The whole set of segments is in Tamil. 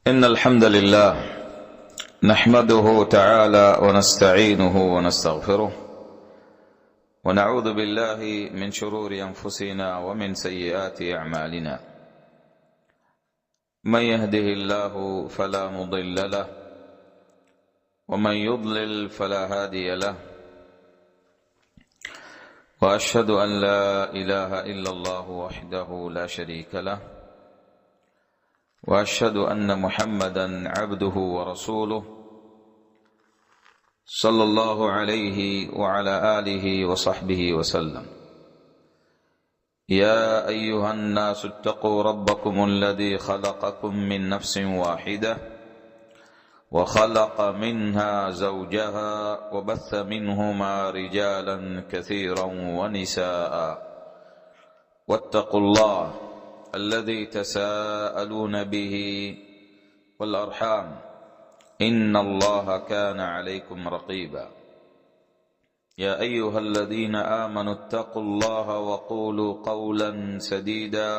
إن الحمد لله نحمده تعالى ونستعينه ونستغفره ونعوذ بالله من شرور أنفسنا ومن سيئات أعمالنا من يهده الله فلا مضل له ومن يضلل فلا هادي له وأشهد أن لا إله إلا الله وحده لا شريك له وأشهد أن محمدا عبده ورسوله صلى الله عليه وعلى آله وصحبه وسلم. يا أيها الناس اتقوا ربكم الذي خلقكم من نفس واحدة وخلق منها زوجها وبث منهما رجالا كثيرا ونساء واتقوا الله الذي تساءلون به والأرحام إن الله كان عليكم رقيبا. يا أيها الذين آمنوا اتقوا الله وقولوا قولا سديدا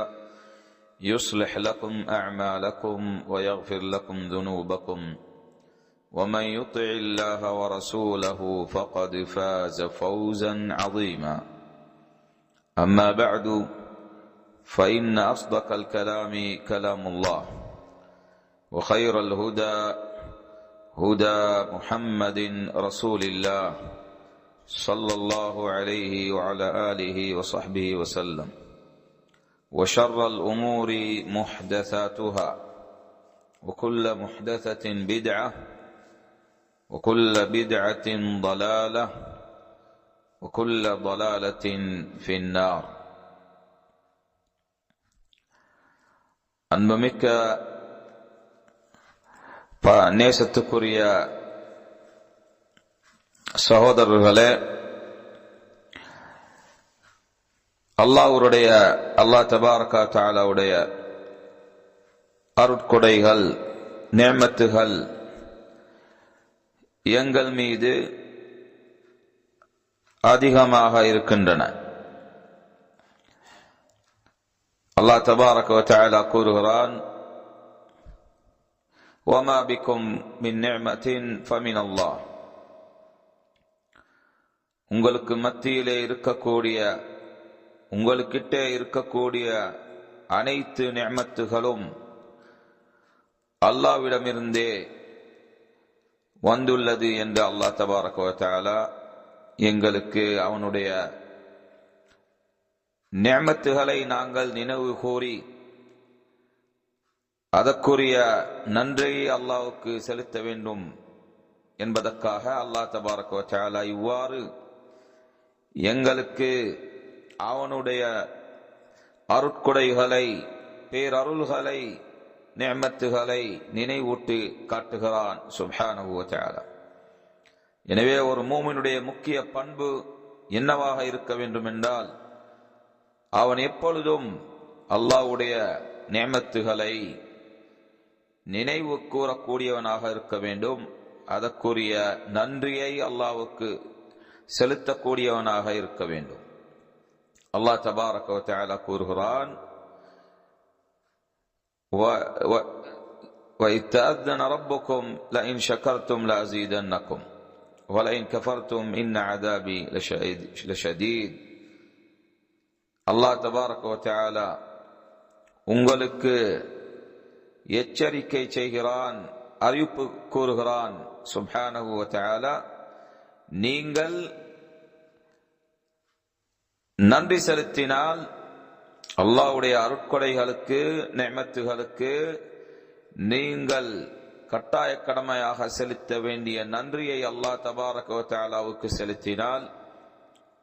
يصلح لكم أعمالكم ويغفر لكم ذنوبكم ومن يطع الله ورسوله فقد فاز فوزا عظيما. أما بعد فإن أصدق الكلام كلام الله وخير الهدى هدى محمد رسول الله صلى الله عليه وعلى آله وصحبه وسلم وشر الأمور محدثاتها وكل محدثة بدعة وكل بدعة ضلالة وكل ضلالة في النار. அன்புமிக்க நேசத்துக்குரிய சகோதரர்களே, அல்லாஹ் தபாரக தஆலாவுடைய அருட்கொடைகள் நிஅமத்துகள் எங்கள் மீது அதிகமாக இருக்கின்றன. அல்லாஹ் தபாரக வ தஆலா கூறுகிறான், வமா பிக்கும் மின் நிஅமத்தின் ஃபமின் அல்லாஹ். உங்களுக்கு மத்தியிலே இருக்கக்கூடிய, உங்களுக்கிட்டே இருக்கக்கூடிய அனைத்து நிஅமத்துகளும் அல்லாஹ்விடமிருந்தே வந்துள்ளது என்று அல்லாஹ் தபாரக வ தஆலா எங்களுக்கு அவனுடைய நிஅமத்துகளை நாங்கள் நினைவு கூறி அதற்குரிய நன்றியை அல்லாஹ்வுக்கு செலுத்த வேண்டும் என்பதற்காக அல்லாஹ் தபாரக வ தஆலா இவ்வாறு எங்களுக்கு அவனுடைய அருட்கொடைகளை, பேரருள்களை, நிஅமத்துகளை நினைவூட்டி காட்டுகிறான் சுப்ஹானஹு வ தஆலா. எனவே ஒரு மூமினுடைய முக்கிய பண்பு என்னவாக இருக்க வேண்டும் என்றால், அவன் எப்பொழுதும் அல்லாஹ்வுடைய நிஅமத்துகளை நினைவு கூறக்கூடியவனாக இருக்க வேண்டும். அதற்குரிய நன்றியை அல்லாஹ்வுக்கு செலுத்தக்கூடியவனாக இருக்க வேண்டும். அல்லாஹ் தபாரக வ தஆலா கூறுகிறான், وَإِذْ تَأَذَّنَ رَبُّكُمْ لَئِنْ شَكَرْتُمْ لَأَزِيدَنَّكُمْ وَلَئِنْ كَفَرْتُمْ إِنَّ عَذَابِي لَشَدِيدٌ. அல்லாஹ் தபாரக வ தஆலா உங்களுக்கு எச்சரிக்கை செய்கிறான், அறிவிப்பு கூறுகிறான். சுப்ஹானஹு வ தஆலா, நீங்கள் நன்றி செலுத்தினால் அல்லாஹ்வுடைய அருட்கொடைகளுக்கு, நிஅமத்துகளுக்கு நீங்கள் கட்டாய கடமையாக செலுத்த வேண்டிய நன்றியை அல்லாஹ் தபாரக வ தஆலாவுக்கு செலுத்தினால்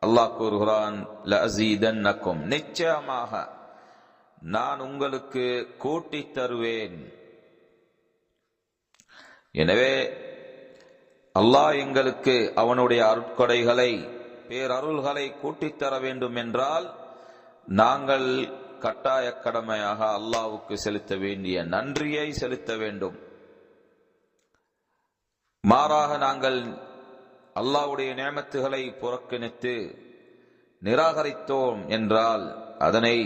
அல்லாஹ் கூறுகிறான், லஅஸீதன்னக்கும், நிச்சயமாக நான் உங்களுக்கு கூட்டி தருவேன். எனவே அல்லாஹ் எங்களுக்கு அவனுடைய அருட்கொடைகளை, பேரருள்களை கூட்டித் தர வேண்டும் என்றால் நாங்கள் கட்டாய கடமையாக அல்லாஹ்வுக்கு செலுத்த வேண்டிய நன்றியை செலுத்த வேண்டும். மாறாக நாங்கள் அல்லாஹ்வுடைய நிஅமத்துகளை புறக்கணித்து நிராகரித்தோம் என்றால், அதனை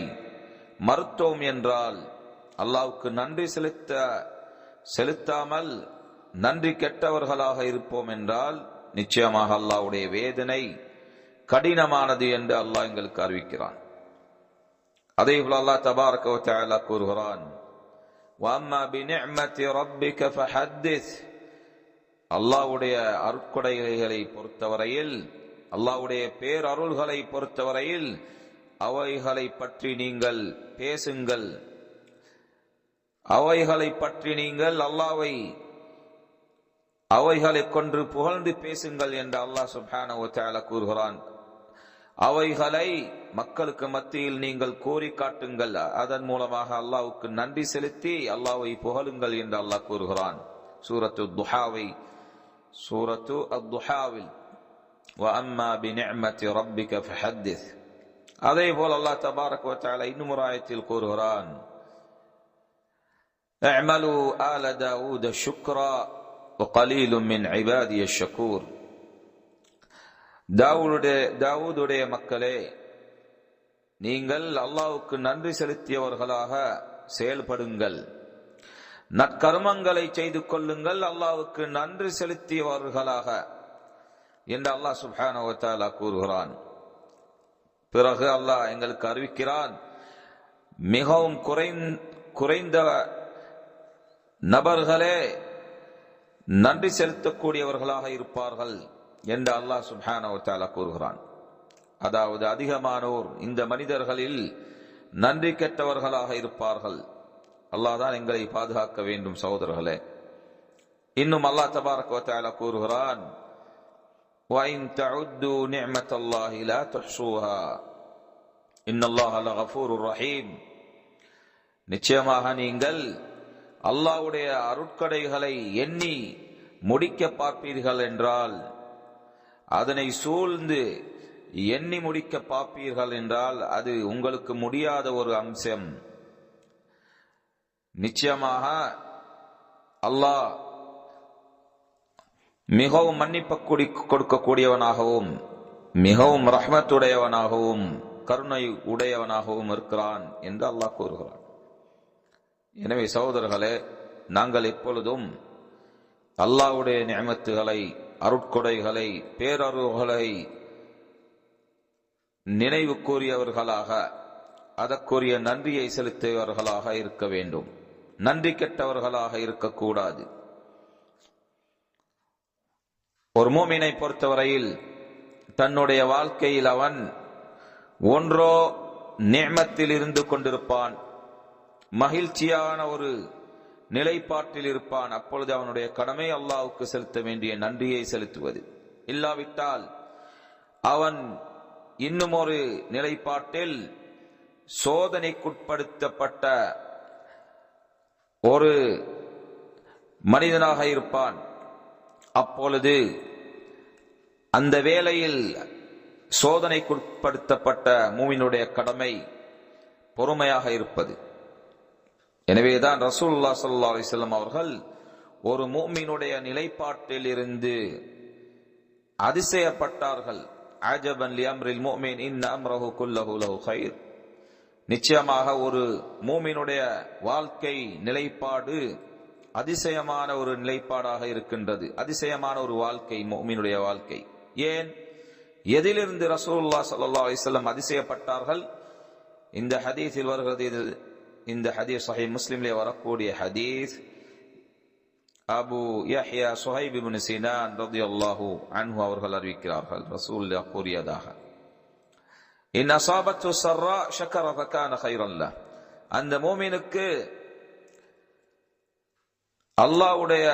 மறுத்தோம் என்றால், அல்லாஹ்வுக்கு நன்றி செலுத்த செலுத்தாமல் நன்றி கெட்டவர்களாக இருப்போம் என்றால் நிச்சயமாக அல்லாஹ்வுடைய வேதனை கடினமானது என்று அல்லாஹ் எங்களுக்கு அறிவிக்கிறான். அதேபோல் அல்லாஹ் தபாரக வ தஆலா கூறுகிறான், வஅம்மா பிநிஅமத்தி ரப்பிக ஃபஹத்திஸ். அல்லாஹ்வுடைய அருட்கொடைகளை பொறுத்தவரையில், அல்லாஹ்வுடைய பேரருள்களை பொறுத்தவரையில் அவைகளை பற்றி நீங்கள் பேசுங்கள், அவைகளை பற்றி நீங்கள் அல்லாஹ்வை அவைகளை கொன்று புகழ்ந்து பேசுங்கள் என்று அல்லாஹ் சுப்ஹானஹு வ தஆலா கூறுகிறான். அவைகளை மக்களுக்கு மத்தியில் நீங்கள் கோரி காட்டுங்கள், அதன் மூலமாக அல்லாஹ்வுக்கு நன்றி செலுத்தி அல்லாஹ்வை புகழுங்கள் என்று அல்லாஹ் கூறுகிறான். சூரத்து அத்-துஹாவில் வஅம்மா பிநிஅமத்தி ரப்பிக ஃபஹத்திஸ். அதேபோல் அல்லாஹ் தபாரக வ தஆலா இன்னும் ஒரு ஆயத்தில் கூறுகிறான், அஅமலு ஆல தாவூத ஷுக்ரா வ கலீலும் மின் இபாதிய ஷக்கூர். தாவூதுடைய மக்களே, நீங்கள் அல்லாஹ்வுக்கு நன்றி செலுத்தியவர்களாக செயல்படுங்கள், நற்கர்மங்களை செய்து கொள்ளுங்கள், அல்லாஹ்வுக்கு நன்றி செலுத்தியவர்களாக என்று அல்லாஹ் சுப்ஹானஹு வ தஆலா கூறுகிறான். பிறகு அல்லாஹ் எங்களுக்கு அறிவிக்கிறான், மிகவும் குறைந்த நபர்களே நன்றி செலுத்தக்கூடியவர்களாக இருப்பார்கள் என்று அல்லாஹ் சுப்ஹானஹு வ தஆலா கூறுகிறான். அதாவது அதிகமானோர் இந்த மனிதர்களில் நன்றி கெட்டவர்களாக இருப்பார்கள். அல்லாஹ் தான் எங்களை பாதுகாக்க வேண்டும் சகோதரர்களே. இன்னும் அல்லாஹ் தபாரக வ தஆலா கூறுகிறான், وَإِن تَعُدُّوا نِعْمَةَ اللَّهِ لَا تُحْصُوهَا إِنَّ اللَّهَ لَغَفُورٌ رَحِيمٌ. நிச்சயமாக நீங்கள் அல்லாஹ்வுடைய அருட்கொடைகளை எண்ணி முடிக்க பார்ப்பீர்கள் என்றால், அதனை சூழ்ந்து எண்ணி முடிக்க பார்ப்பீர்கள் என்றால் அது உங்களுக்கு முடியாத ஒரு அம்சம். நிச்சயமாக அல்லாஹ் மிகவும் மன்னிப்பு கொடுக்கக்கூடியவனாகவும் மிகவும் ரஹ்மத்துடையவனாகவும் கருணை உடையவனாகவும் இருக்கிறான் என்று அல்லாஹ் கூறுகிறான். எனவே சகோதரர்களே, நாங்கள் எப்பொழுதும் அல்லாஹ்வுடைய நிஅமத்துகளை, அருட்கொடைகளை, பேரருள்களை நினைவு கூறியவர்களாக, அதற்குரிய நன்றியை செலுத்தியவர்களாக இருக்க வேண்டும். நன்றி கெட்டவர்களாக இருக்கக்கூடாது. ஒரு மூமினை பொறுத்தவரையில் தன்னுடைய வாழ்க்கையில் அவன் ஒன்றோ நிஅமத்தில் இருந்து கொண்டிருப்பான், மகிழ்ச்சியான ஒரு நிலைப்பாட்டில் இருப்பான். அப்பொழுது அவனுடைய கடமை அல்லாஹ்வுக்கு செலுத்த வேண்டிய நன்றியை செலுத்துவது. இல்லாவிட்டால் அவன் இன்னும் ஒரு நிலைப்பாட்டில் சோதனைக்குட்படுத்தப்பட்ட ஒரு மனிதனாக இருப்பான். அப்பொழுது அந்த வேளையில் சோதனைக்குட்படுத்தப்பட்ட மூமினுடைய கடமை பொறுமையாக இருப்பது. எனவேதான் ரசூலுல்லாஹ் ஸல்லல்லாஹு அலைஹி வஸல்லம் அவர்கள் ஒரு மூமினுடைய நிலைப்பாட்டில் இருந்து அதிசயப்பட்டார்கள். அஜபன் லிஅம்ரில் முஃமின் இன்ன அம்ரஹு குல்லஹு லஹு கைர். நிச்சயமாக ஒரு மூமினுடைய வாழ்க்கை நிலைப்பாடு அதிசயமான ஒரு நிலைப்பாடாக இருக்கின்றது. அதிசயமான ஒரு வாழ்க்கை முஃமினுடைய வாழ்க்கை. ஏன், எதிலிருந்து ரசூலுல்லாஹ் ஸல்லல்லாஹு அலைஹி வஸல்லம் அதிசயப்பட்டார்கள்? இந்த ஹதீஸில் வருகிறது. இந்த ஹதீஸ் சஹீஹ் முஸ்லிம்லே வரக்கூடிய ஹதீஸ். அபு யஹ்யா சுஹைப் இப்னு சினான் ரலியல்லாஹு அன்ஹு அவர்கள் அறிவிக்கிறார்கள், ரசூலுல்லாஹ் கூறியதாக, இன் அஸாபத்து ஸர்ரா ஷக்கர ஃபகான கைரன் லஹ். அந்த மூமினுக்கு அல்லாஹ்வுடைய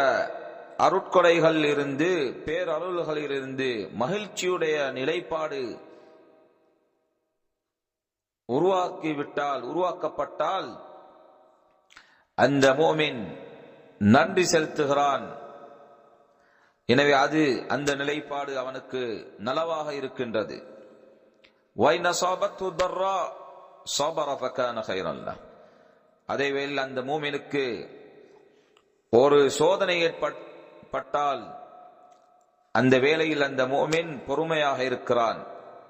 அருட்கொடைகள் இருந்து, பேரருள்களில் இருந்து மகிழ்ச்சியுடைய நிலைப்பாடு உருவாக்கப்பட்டால் அந்த மூமின் நன்றி செலுத்துகிறான். எனவே அது அந்த நிலைப்பாடு அவனுக்கு நலவாக இருக்கின்றது. அதேவேளை அந்த மூமினுக்கு ஒரு சோதனை ஏற்பட்டால் அந்த வேளையில் அந்த மூமின் பொறுமையாக இருக்கிறான்.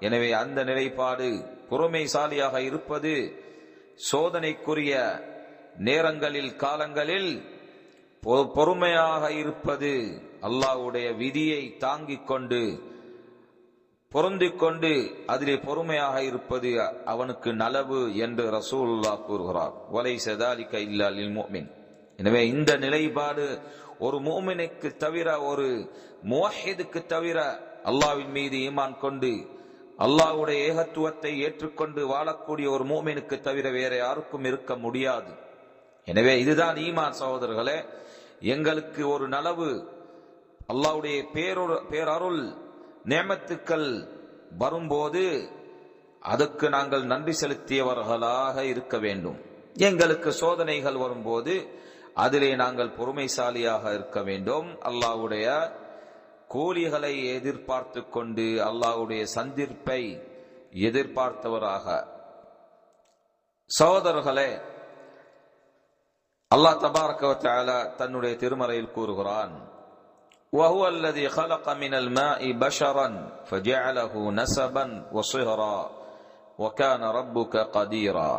எனவே அந்த நிலைப்பாடு, பொறுமைசாலியாக இருப்பது, சோதனைக்குரிய நேரங்களில், காலங்களில் பொறுமையாக இருப்பது, அல்லாஹ்வுடைய விதியை தாங்கிக் கொண்டு பொருந்திக் கொண்டு அதிலே பொறுமையாக இருப்பது அவனுக்கு நலவு என்று ரசூலுல்லாஹ் கூறுகிறார். வலைஸ ஸாலிக இல்லா லில் முஃமின். எனவே இந்த நிலைப்பாடு ஒரு முஃமினுக்கு தவிர, ஒரு முவஹ்ஹிதுக்கு தவிர, அல்லாஹ்வின் மீது ஈமான் கொண்டு அல்லாஹ்வுடைய ஏகத்துவத்தை ஏற்றுக்கொண்டு வாழக்கூடிய ஒரு முஃமினுக்கு தவிர வேற யாருக்கும் இருக்க முடியாது. எனவே இதுதான் ஈமான் சகோதரர்களே. எங்களுக்கு ஒரு நலவு, அல்லாஹ்வுடைய பேரருள் நிஅமத்துக்கள் வரும்போது அதற்கு நாங்கள் நன்றி செலுத்தியவர்களாக இருக்க வேண்டும். எங்களுக்கு சோதனைகள் வரும்போது அதிலே நாங்கள் பொறுமைசாலியாக இருக்க வேண்டும். அல்லாஹ்வுடைய கூலிகளை எதிர்பார்த்து கொண்டு அல்லாஹ்வுடைய சந்திப்பை எதிர்பார்த்தவராக. சகோதரர்களே, அல்லாஹ் தபாரக வ தஆலா தன்னுடைய திருமறையில் கூறுகிறான், وَهُوَ الَّذِي خَلَقَ مِنَ الْمَاءِ بَشَرًا فَجَعَلَهُ نَسَبًا وَصِهْرًا وَكَانَ رَبُّكَ قَدِيرًا.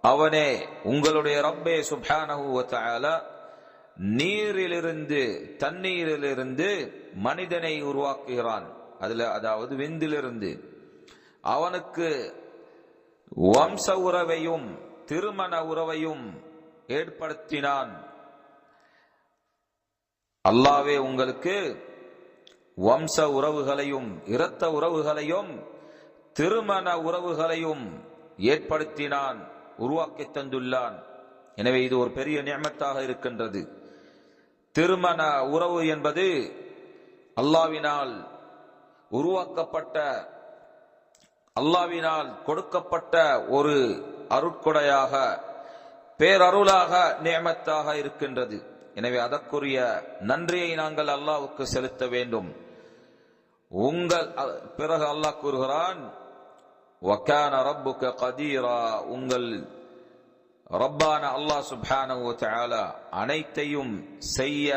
அவனே உங்களுடைய ரப்பே சுப்ஹானஹு வ தஆலா நீரிலிருந்து, தண்ணீரிலிருந்து மனிதனை உருவாக்குகிறான். அதாவது விந்திலிருந்து. அவனுக்கு வம்ச உறவையும் திருமண உறவையும் ஏற்படுத்தினான். அல்லாஹ்வே உங்களுக்கு வம்ச உறவுகளையும் இரத்த உறவுகளையும் திருமண உறவுகளையும் ஏற்படுத்தினான், உருவாக்கி தந்துள்ளான். எனவே இது ஒரு பெரிய நிஅமத்தாக இருக்கின்றது. திருமண உறவு என்பது அல்லாஹ்வினால் உருவாக்கப்பட்ட, அல்லாஹ்வினால் கொடுக்கப்பட்ட ஒரு அருட்கொடையாக, பேரருளாக, நிஅமத்தாக இருக்கின்றது. எனவே அதற்குரிய நன்றியை நாங்கள் அல்லாஹ்வுக்கு செலுத்த வேண்டும். பிறகு அல்லாஹ் கூறுகிறான், வகான ரப்புக கதீரா. உங்கள் ரப்பான அல்லாஹ் சுப்ஹானஹு வ தஆலா அனைத்தையும் செய்ய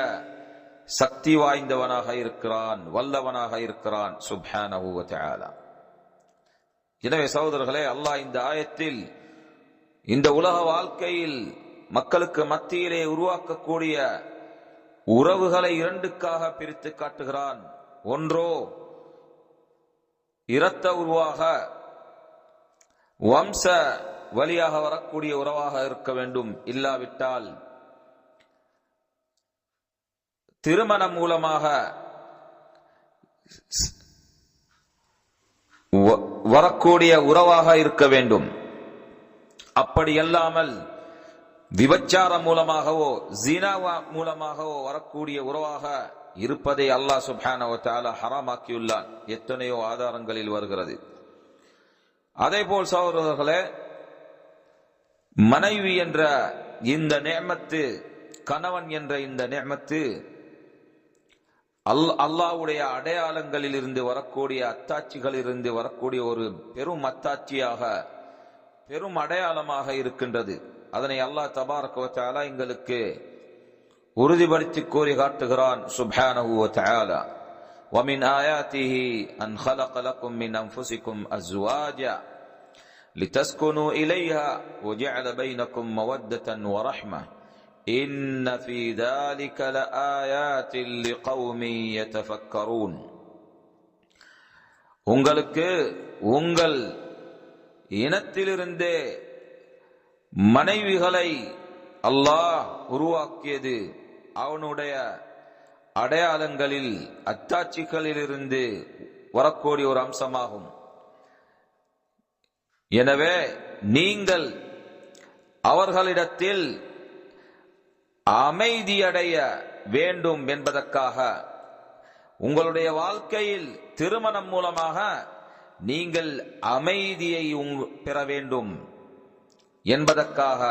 சக்தி வாய்ந்தவனாக இருக்கிறான், வல்லவனாக இருக்கிறான் சுப்ஹானஹு வ தஆலா. எனவே சகோதரர்களே, அல்லாஹ் இந்த ஆயத்தில் இந்த உலக வாழ்க்கையில் மக்களுக்கு மத்தியிலே உருவாக்கக்கூடிய உறவுகளை இரண்டுக்காக பிரித்து காட்டுகிறான். ஒன்றோ இரத்த உருவாக, வம்ச வழியாக வரக்கூடிய உறவாக இருக்க வேண்டும். இல்லாவிட்டால் திருமணம் மூலமாக வரக்கூடிய உறவாக இருக்க வேண்டும். அப்படியல்லாமல் விபச்சாரம் மூலமாகவோ ஜினா மூலமாகவோ வரக்கூடிய உறவாக இருப்பதை அல்லாஹ் சுப்ஹானஹு வ தஆலா ஹராமாக்கியுள்ளான். எத்தனையோ ஆதாரங்களில் வருகிறது. அதேபோல் சகோதரர்களே, மனைவி என்ற இந்த நிஅமத்து, கணவன் என்ற இந்த நிஅமத்து அல்லாஹ்வுடைய அடையாளங்களில் இருந்து வரக்கூடிய, அத்தாட்சிகளில் இருந்து வரக்கூடிய ஒரு பெரும் அத்தாட்சியாக, பெரும் அடையாளமாக இருக்கின்றது. அதனை அல்லாஹ் தபாரக வ தஆலா எங்களுக்கு உறுதிப்படுத்தி கூறி காட்டுகிறான் சுப்ஹானஹு வ தஆலா. وَمِنْ آيَاتِهِ أَنْ خَلَقَ لَكُم مِّنْ أَنفُسِكُمْ أَزْوَاجًا لِتَسْكُنُوا إِلَيْهَا وَجَعَلَ بَيْنَكُم مَّوَدَّةً وَرَحْمَةً إِنَّ فِي ذَلِكَ لَآيَاتٍ لِقَوْمٍ يَتَفَكَّرُونَ. உங்களுக்கு உங்கள் இனத்திலிருந்தே மனைவிகளை அல்லாஹ் உருவாக்கியது அவனுடைய அடையாளங்களில், அத்தாட்சிகளில் இருந்து வரக்கூடிய ஒரு அம்சமாகும். எனவே நீங்கள் அவர்களிடத்தில் அமைதியடைய வேண்டும் என்பதற்காக, உங்களுடைய வாழ்க்கையில் திருமணம் மூலமாக நீங்கள் அமைதியை பெற வேண்டும் என்பதற்காக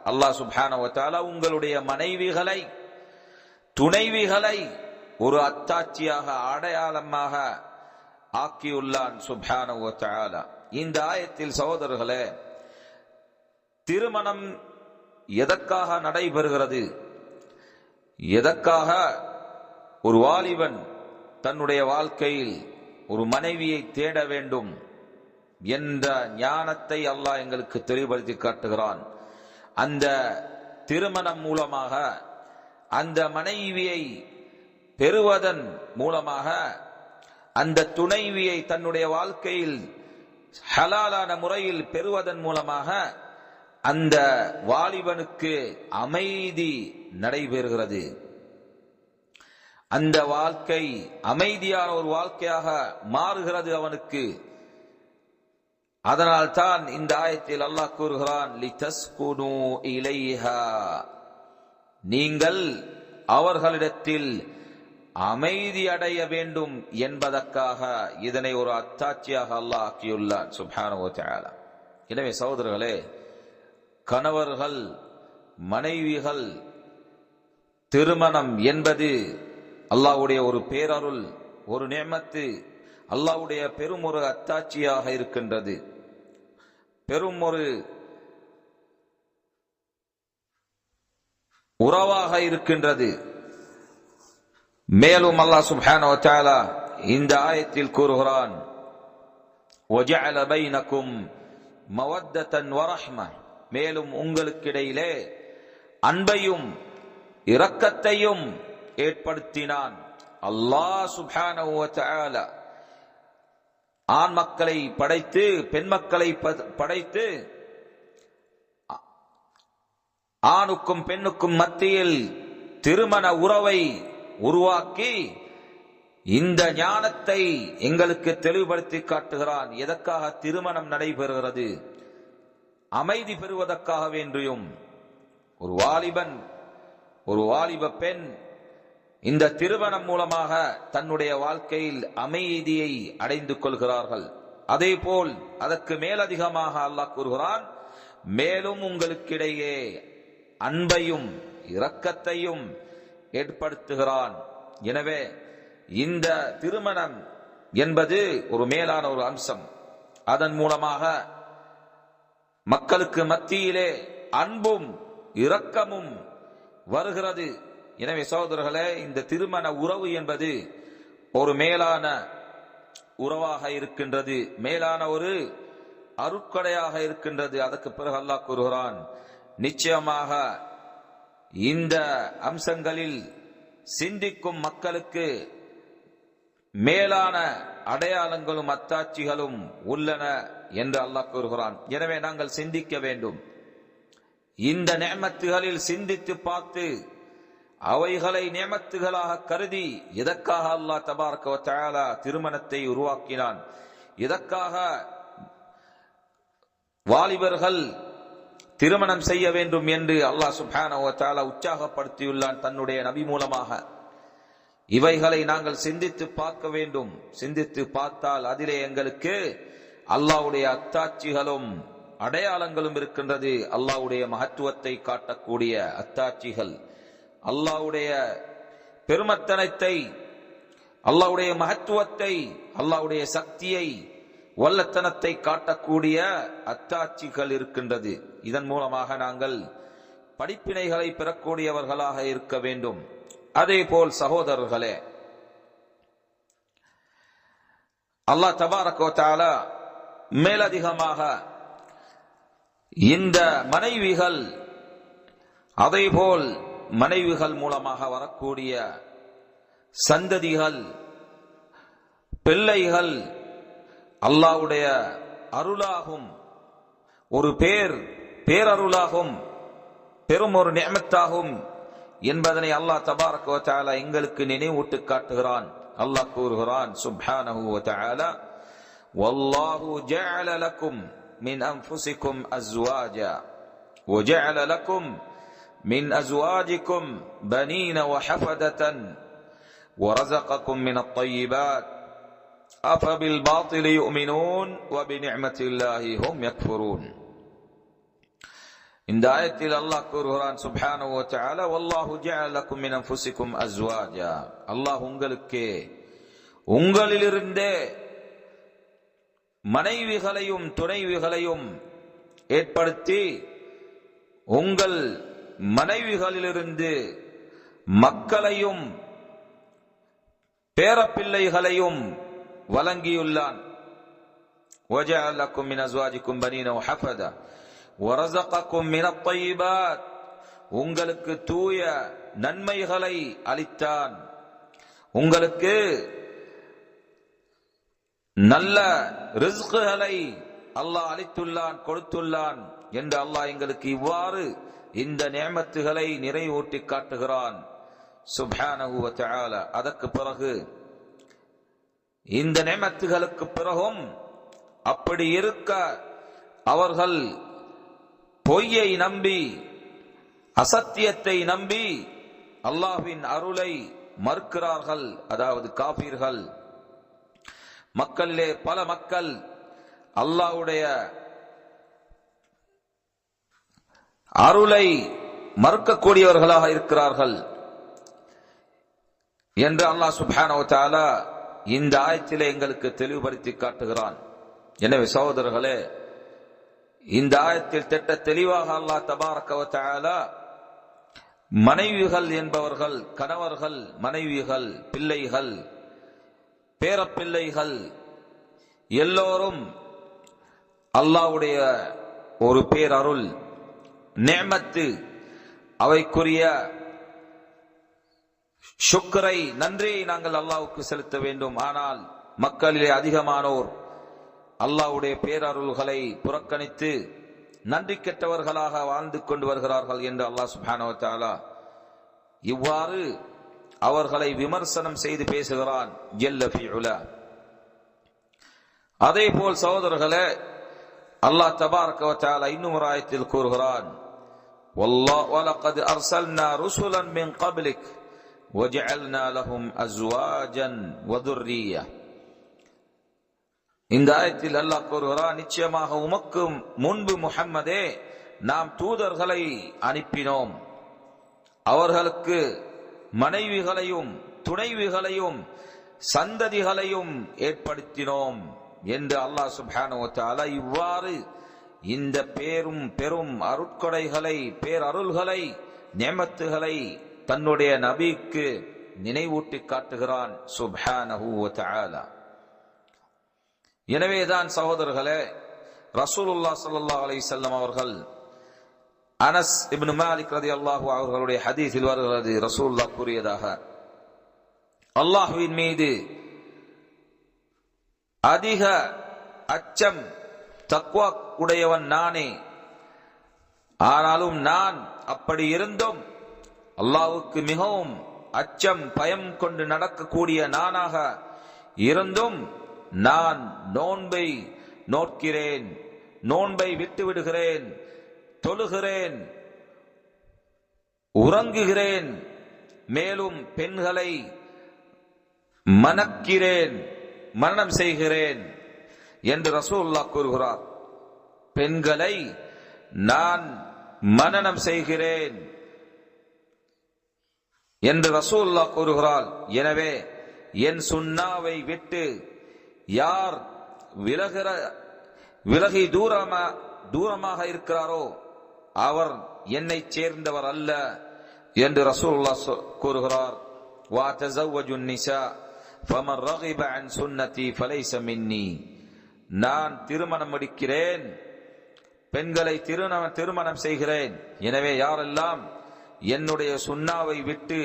அல்லாஹ் சுப்ஹானஹு வ தஆலா உங்களுடைய மனைவிகளை, துணைவிகளை ஒரு அத்தாட்சியாக, அடையாளமாக ஆக்கியுள்ளான் சுப்ஹானஹு வ தஆலா. இந்த ஆயத்தில் சகோதரர்களே, திருமணம் எதற்காக நடைபெறுகிறது, எதற்காக ஒரு வாலிபன் தன்னுடைய வாழ்க்கையில் ஒரு மனைவியை தேட வேண்டும் என்ற ஞானத்தை அல்லாஹ் எங்களுக்கு தெளிவுபடுத்தி காட்டுகிறான். அந்த திருமணம் மூலமாக அந்த மனைவியை பெறுவதன் மூலமாக, அந்த துணைவியை தன்னுடைய வாழ்க்கையில் ஹலாலான முறையில் பெறுவதன் மூலமாக அந்த வாலிபனுக்கு அமைதி நடைபெறுகிறது. அந்த வாழ்க்கை அமைதியான ஒரு வாழ்க்கையாக மாறுகிறது அவனுக்கு. அதனால் தான் இந்த ஆயத்தில் அல்லாஹ் கூறுகிறான், லிதஸ்குனு இலைஹா, நீங்கள் அவர்களிடத்தில் அமைதி அடைய வேண்டும் என்பதற்காக இதனை ஒரு அத்தாட்சியாக அல்லாஹ் ஆக்கியுள்ளான் சுப்ஹானஹு வ தஆலா. எனவே சகோதரர்களே, கணவர்கள் மனைவிகள் திருமணம் என்பது அல்லாஹ்வுடைய ஒரு பேரருள், ஒரு நிஅமத்து, அல்லாஹ்வுடைய பெரும் ஒரு அத்தாட்சியாக இருக்கின்றது, பெரும் ஒரு உறவாக இருக்கின்றது. மேலும் அல்லாஹ் சுப்ஹானஹு வ தஆலா இந்த ஆயத்தில் கூறுகிறான், வஜஅல பைனக்கும் மவத்தன் வரஹ்ம, மேலும் உங்களுக்கிடையிலே அன்பையும் இரக்கத்தையும் ஏற்படுத்தினான். அல்லாஹ் சுப்ஹானஹு வ தஆலா ஆண் மக்களை படைத்து பெண் மக்களை படைத்து ஆணுக்கும் பெண்ணுக்கும் மத்தியில் திருமண உறவை உருவாக்கி இந்த ஞானத்தை எங்களுக்கு தெளிவுபடுத்தி காட்டுகிறான். எதற்காக திருமணம் நடைபெறுகிறது? அமைதி பெறுவதற்காக வேண்டியும். ஒரு வாலிபன், ஒரு வாலிப பெண் இந்த திருமணம் மூலமாக தன்னுடைய வாழ்க்கையில் அமைதியை அடைந்து கொள்கிறார்கள். அதே போல் அதற்கு மேலதிகமாக அல்லாஹ் கூறுகிறான், மேலும் உங்களுக்கிடையே அன்பையும் இரக்கத்தையும் ஏற்படுத்துகிறான். எனவே இந்த திருமணம் என்பது ஒரு மேலான ஒரு அம்சம். அதன் மூலமாக மக்களுக்கு மத்தியிலே அன்பும் இரக்கமும் வருகிறது. எனவே சகோதரர்களே, இந்த திருமண உறவு என்பது ஒரு மேலான உறவாக இருக்கின்றது, மேலான ஒரு அருட்கொடையாக இருக்கின்றது. அதற்கு பிறகு அல்லாஹ் கூறுகிறான், நிச்சயமாக இந்த அம்சங்களில் சிந்திக்கும் மக்களுக்கு மேலான அடையாளங்களும் அத்தாட்சிகளும் உள்ளன என்று அல்லாஹ் கூறுகிறான். எனவே நாங்கள் சிந்திக்க வேண்டும். இந்த நிஅமத்துகளில் சிந்தித்து பார்த்து அவைகளை நிஅமத்துகளாக கருதி எதற்காக அல்லாஹ் தபாரக வ தஆலா திருமணத்தை உருவாக்கினான், எதற்காக வாலிபர்கள் திருமணம் செய்ய வேண்டும் என்று அல்லாஹ் சுப்ஹானஹு வ தஆலா உற்சாகப்படுத்தியுள்ளான் தன்னுடைய நபி மூலமாக. இவைகளை நாங்கள் சிந்தித்து பார்க்க வேண்டும். சிந்தித்து பார்த்தால் அதிலே எங்களுக்கு அல்லாஹ்வுடைய அத்தாட்சிகளும் அடையாளங்களும் இருக்கின்றது. அல்லாஹ்வுடைய மகத்துவத்தை காட்டக்கூடிய அத்தாட்சிகள், அல்லாஹ்வுடைய பெருமத்தனத்தை, அல்லாஹ்வுடைய மகத்துவத்தை, அல்லாஹ்வுடைய சக்தியை, வல்லத்தனத்தை காட்டக்கூடிய அத்தாட்சிகள் இருக்கின்றது. இதன் மூலமாக நாங்கள் படிப்பினைகளை பெறக்கூடியவர்களாக இருக்க வேண்டும். அதே போல் சகோதரர்களே, அல்லாஹ் தபாரக வ தஆலா மேலதிகமாக இந்த மனைவிகள், அதேபோல் மனைவிகள் மூலமாக வரக்கூடிய சந்ததிகள், பிள்ளைகள் அல்லாஹ்வுடைய அருளாகும், ஒரு பேரருளாகும், பெரும் ஒரு நிஅமத்தாகும் என்பதனை அல்லாஹ் தபாரக வ தஆலா எங்களுக்கு நினைவூட்டி காட்டுகிறான். அல்லாஹ் கூறுகிறான் சுப்ஹானஹு வ தஆலா, வல்லாஹு ஜஅல லக்கும் மின் அன்ஃபுசிக்கும் அஸ்வாஜா வ ஜஅல லக்கும் மின் அஸ்வாஜிக்கும் பனீன வ ஹஃபதத்தன் வ ரஸகக்கும் மின் அத்-தய்யிபாத் அஃபபில் பாத்திலி யுமினூன் வ பிநிஅமத்தில்லாஹி ஹும் யக்ஃபுரூன். இந்த ஆயத்தில் அல்லாஹ் கூறுகிறான் சுப்ஹானஹு வ தஆலா, வல்லாஹு ஜஅல லக்கும் மின் அன்ஃபுசிக்கும் அஸ்வாஜா, அல்லாஹ் உங்களுக்கு உங்களிலிருந்தே மனைவிகளையும் துணைவிகளையும் ஏற்படுத்தி உங்கள் மனைவிகளிலிருந்து மக்களையும் பேரப்பிள்ளைகளையும் வழங்கியுள்ளான். وَجَعَلَ لَكُم مِّنْ أَزْوَاجِكُمْ بَنِينَ وَحَفَدَةً وَرَزَقَكُم مِّنَ الطَّيِّبَاتِ உங்களுக்கு தூய நன்மைகளை அளித்தான், உங்களுக்கு நல்ல ரிஸ்குகளை அல்லாஹ் அளித்துள்ளான், கொடுத்துள்ளான் என்று அல்லாஹ் எங்களுக்கு இவ்வாறு இந்த நிஅமத்துகளை நிறைவூட்டி காட்டுகிறான் சுப்ஹானஹு வ தஆலா. அதற்கு பிறகு இந்த நிஅமத்துகளுக்கு பிறகும் அப்படி இருக்க அவர்கள் பொய்யை நம்பி அசத்தியத்தை நம்பி அல்லாஹ்வின் அருளை மறுக்கிறார்கள். அதாவது காபீர்கள். மக்களிலே பல மக்கள் அல்லாஹ்வுடைய அருளை மறுக்கக்கூடியவர்களாக இருக்கிறார்கள் என்று அல்லாஹ் சுப்ஹானஹு வ தஆலா இந்த ஆயத்திலே எங்களுக்கு தெளிவுபடுத்தி காட்டுகிறான். எனவே சகோதரர்களே, இந்த ஆயத்தில் திட்ட தெளிவாக அல்லாஹ் தபாரக வ தஆலா மனைவிகள் என்பவர்கள், கணவர்கள், மனைவிகள், பிள்ளைகள், பேரப்பிள்ளைகள் எல்லோரும் அல்லாஹ்வுடைய ஒரு பேரருள் நிஅமத்து. அவைக்குரிய ஷுக்ரை, நன்றியை நாங்கள் அல்லாஹ்வுக்கு செலுத்த வேண்டும். ஆனால் மக்களிலே அதிகமானோர் அல்லாஹ்வுடைய பேரருள்களை புறக்கணித்து நன்றி கெட்டவர்களாக வாழ்ந்து கொண்டு வருகிறார்கள் என்று அல்லாஹ் சுப்ஹானஹு வ தஆலா இவ்வாறு அவர்களை விமர்சனம் செய்து பேசுகிறான் ஜல்ல ஃபீ உலா. அதே போல் சகோதரர்களே, அல்லாஹ் தபாரக வ தஆலா இன்னும் ஒரு ஆயத்தில் கூறுகிறான், வலகத் அர்சல்னா ருசுலன் மின் கப்லிக் வஜஅல்னா லஹும் அஸ்வாஜன் வதுர்ரிய்யா. இந்த ஆயத்தில் அல்லாஹ் கூறுகிறான், நிச்சயமாக உமக்கு முன்பு முஹம்மதே நாம் தூதர்களை அனுப்பினோம், அவர்களுக்கு மனைவிகளையும் துணைவிகளையும் சந்ததிகளையும் ஏற்படுத்தினோம் என்று அல்லாஹ் சுப்ஹானஹு வ தஆலா இவ்வாறு இந்த பெரும் அருட்கொடைகளை, பேரருள்களை, நிஅமத்துகளை தன்னுடைய நபிக்கு நினைவூட்டி காட்டுகிறான் சுப்ஹானஹு வ தஆலா. எனவேதான் சகோதரர்களே, ரசூலுல்லாஹ் ஸல்லல்லாஹு அலைஹி வஸல்லம் அவர்கள் அனஸ் இப்னு மாலிக் ரலியல்லாஹு அவர்களுடைய ஹதீஸில் வருகிறது, ரசூலுல்லாஹ் கூறியதாக, அல்லாஹ்வின் மீது அதிக அச்சம் தக்வா உடையவன் நானே. ஆனாலும் நான் அப்படி இருந்தும் அல்லாஹ்வுக்கு மிகவும் அச்சம் பயம் கொண்டு நடக்கக்கூடிய நானாக இருந்தும் நான் நோன்பை நோட்கிறேன், நோன்பை விட்டு விடுகிறேன், தொழுகிறேன், உறங்குகிறேன், மேலும் பெண்களை மணக்கிறேன், மரணம் செய்கிறேன் என்று ரசூலுல்லாஹ் கூறுகிறார். பெண்களை நான் மனனம் செய்கிறேன் என்று ரசூலுல்லாஹ் கூறுகிறார். எனவே என் சுன்னாவை விட்டு யார் விலகி தூரமாக இருக்கிறாரோ அவர் என்னை சேர்ந்தவர் அல்ல என்று ரசூலுல்லாஹ் கூறுகிறார். வா தஸவ்வஜுன் நிஸா ஃபமன் ரகிப அன் சுன்னதி ஃபலைஸ மின்னி. நான் திருமணம் முடிக்கிறேன், பெண்களை திருமணம் செய்கிறேன். எனவே யாரெல்லாம் என்னுடைய சுன்னாவை விட்டு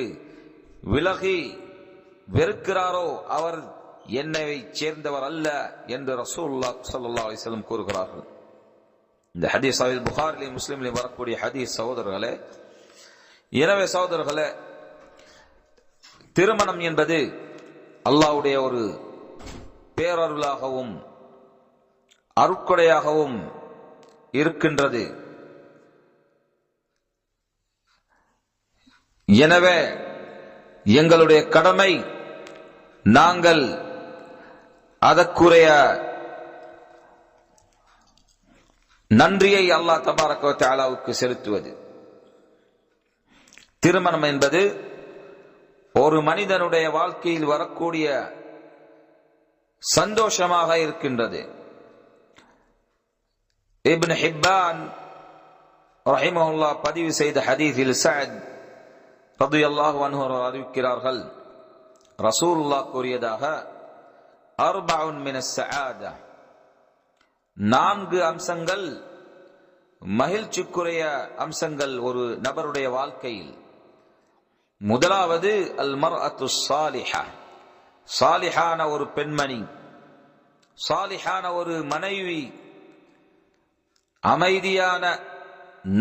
விலகி வெறுக்கிறாரோ அவர் என்னை சேர்ந்தவர் அல்ல என்று ரசூலுல்லாஹ் ஸல்லல்லாஹு அலைஹி வஸல்லம் கூறுகிறார்கள். இந்த ஹதீஸ் சஹீஹ் புகாரிலும் முஸ்லிமிலும் வரக்கூடிய ஹதீஸ் சகோதரர்களே. எனவே சகோதரர்களே, திருமணம் என்பது அல்லாஹ்வுடைய ஒரு பேரருளாகவும் அருட்கொடையாகவும் இருக்கின்றது. எனவே எங்களுடைய கடமை நாங்கள் அதற்குரிய நன்றியை அல்லாஹ் தபாரக வ தஆலாவுக்கு செலுத்துவது. திருமணம் என்பது ஒரு மனிதனுடைய வாழ்க்கையில் வரக்கூடிய சந்தோஷமாக இருக்கின்றது. இப்னு ஹிப்பான் ரஹிமஹுல்லாஹ் பதிவு செய்த ஹதீஸில் சஅத் ரலியல்லாஹு அன்ஹு அறிவிக்கிறார்கள், ரசூலுல்லாஹ் கூறியதாக, அர்பஉன் மினஸ் ஸஆதா, 4 அம்சங்கள் மகிழ்ச்சிக்குரிய அம்சங்கள் ஒரு நபருடைய வாழ்க்கையில். முதலாவது அல் மர்அத்து ஸாலிஹா, சாலிஹான ஒரு பெண்மணி, சாலிஹான ஒரு மனைவி, அமைதியான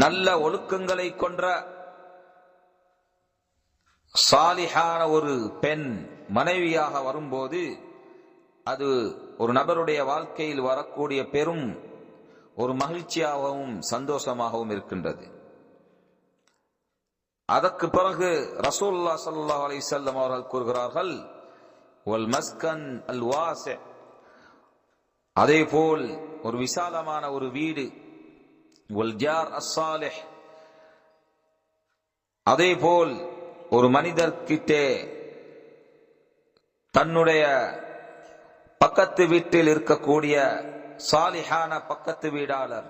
நல்ல ஒழுக்கங்களை கொன்ற சாலிஹான ஒரு பெண் மனைவியாக வரும்போது அது ஒரு நபருடைய வாழ்க்கையில் வரக்கூடிய பெரும் ஒரு மகிழ்ச்சியாகவும் சந்தோஷமாகவும் இருக்கின்றது. அதற்கு பிறகு ரசூலுல்லாஹ் ஸல்லல்லாஹு அலைஹி வஸல்லம் அவர்கள் கூறுகிறார்கள், வல் மஸ்கன் அல் வாஸி, அதேபோல் ஒரு விசாலமான ஒரு வீடு, வல் ஜார் அஸ்ஸாலிஹ், அதேபோல் ஒரு மனிதர்கிட்டே தன்னுடைய பக்கத்து வீட்டில் இருக்கக்கூடிய சாலிஹான பக்கத்து வீடாளர்,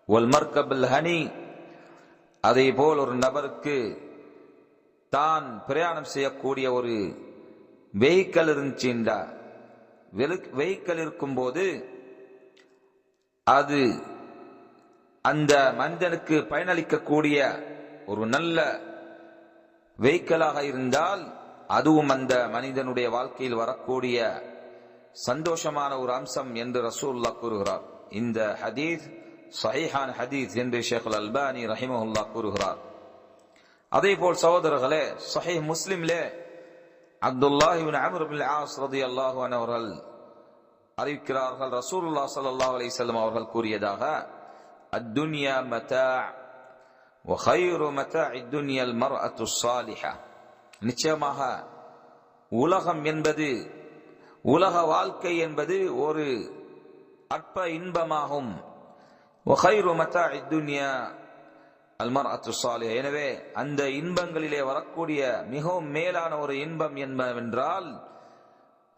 வல் மர்கபுல் ஹனி, அதேபோல் ஒரு நபருக்கு தான் பிரயாணம் செய்யக்கூடிய ஒரு வெஹிக்கல் இருந்துச்சுண்டா, வெஹிக்கல் இருக்கும்போது அது அந்த மனிதனுக்கு பயனளிக்கக்கூடிய ஒரு நல்ல வெஹிக்கலாக இருந்தால் அதுவும் அந்த மனிதனுடைய வாழ்க்கையில் வரக்கூடிய சந்தோஷமான ஒரு அம்சம் என்று ரசூலுல்லாஹ் கூறுகிறார். இந்த ஹதீஸ் சஹீஹான ஹதீஸ் என்று ஷேக் அல் அல்பானி ரஹிமஹுல்லாஹ் கூறுகிறார். அதேபோல் சகோதரர்களே, சஹீஹ் முஸ்லிம்லே அப்துல்லாஹ் இப்னு அம்ர் இப்னு ஆஸ் ரலியல்லாஹு அன்ஹு அவர்கள் அறிவிக்கிறார்கள், ரசூலுல்லாஹ் ஸல்லல்லாஹு அலைஹி வஸல்லம் அவர்கள் கூறியதாக, அத்துன்யா மதா' வ கைரு மதாஇத் துன்யா அல் மர்அத்து ஸாலிஹா, நிச்சயமாக உலகம் என்பது, உலக வாழ்க்கை என்பது ஒரு அற்ப இன்பமாகும். வ கைரு மதாஇத் துன்யா அல் மர்அத்து ஸாலிஹா, எனவே அந்த இன்பங்களிலே வரக்கூடிய மிகவும் மேலான ஒரு இன்பம் என்பதென்றால்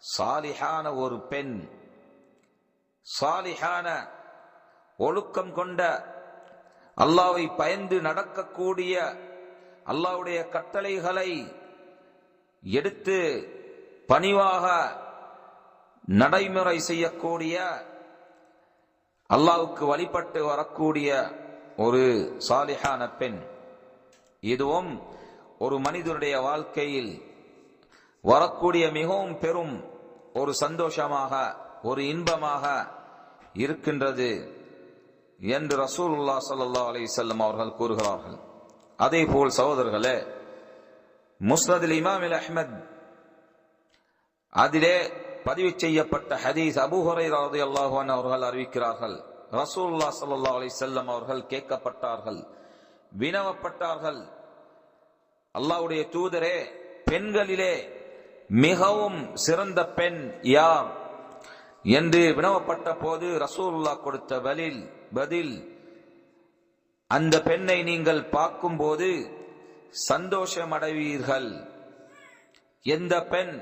சாலிஹான ஒரு பெண், சாலிஹான ஒழுக்கம் கொண்ட, அல்லாஹ்வை பயந்து நடக்கக்கூடிய, அல்லாஹ்வுடைய கட்டளைகளை எடுத்து பணிவாக நடைமுறை செய்யக்கூடிய, அல்லாஹ்வுக்கு வழிபட்டு வரக்கூடிய ஒரு சாலிஹான பெண். இதுவும் ஒரு மனிதனுடைய வாழ்க்கையில் வரக்கூடிய மிகவும் பெரும் ஒரு சந்தோஷமாக, ஒரு இன்பமாக இருக்கின்றது என்று ரசூலுல்லாஹ் ஸல்லல்லாஹு அலைஹி வஸல்லம் அவர்கள் கூறுகிறார்கள். அதேபோல் சகோதரர்களே, முஸ்னதுல் இமாம் அஹ்மத் அதிலே பதிவு செய்யப்பட்ட ஹதீஸ், அபூ ஹுரைரா ரலியல்லாஹு அன்ஹு அவர்கள் அறிவிக்கிறார்கள், ரசூலுல்லாஹ் ஸல்லல்லாஹு அலைஹி வஸல்லம் அவர்கள் கேட்கப்பட்டார்கள், வினவப்பட்டார்கள், அல்லாஹ்வுடைய தூதரே, பெண்களிலே மிகவும் சிறந்த பெண் யார் என்று வினவப்பட்ட போது ரசூலுல்லாஹ் கொடுத்த பதில், அந்த பெண்ணை நீங்கள் பார்க்கும்போது சந்தோஷம் அடைவீர்கள். எந்த பெண்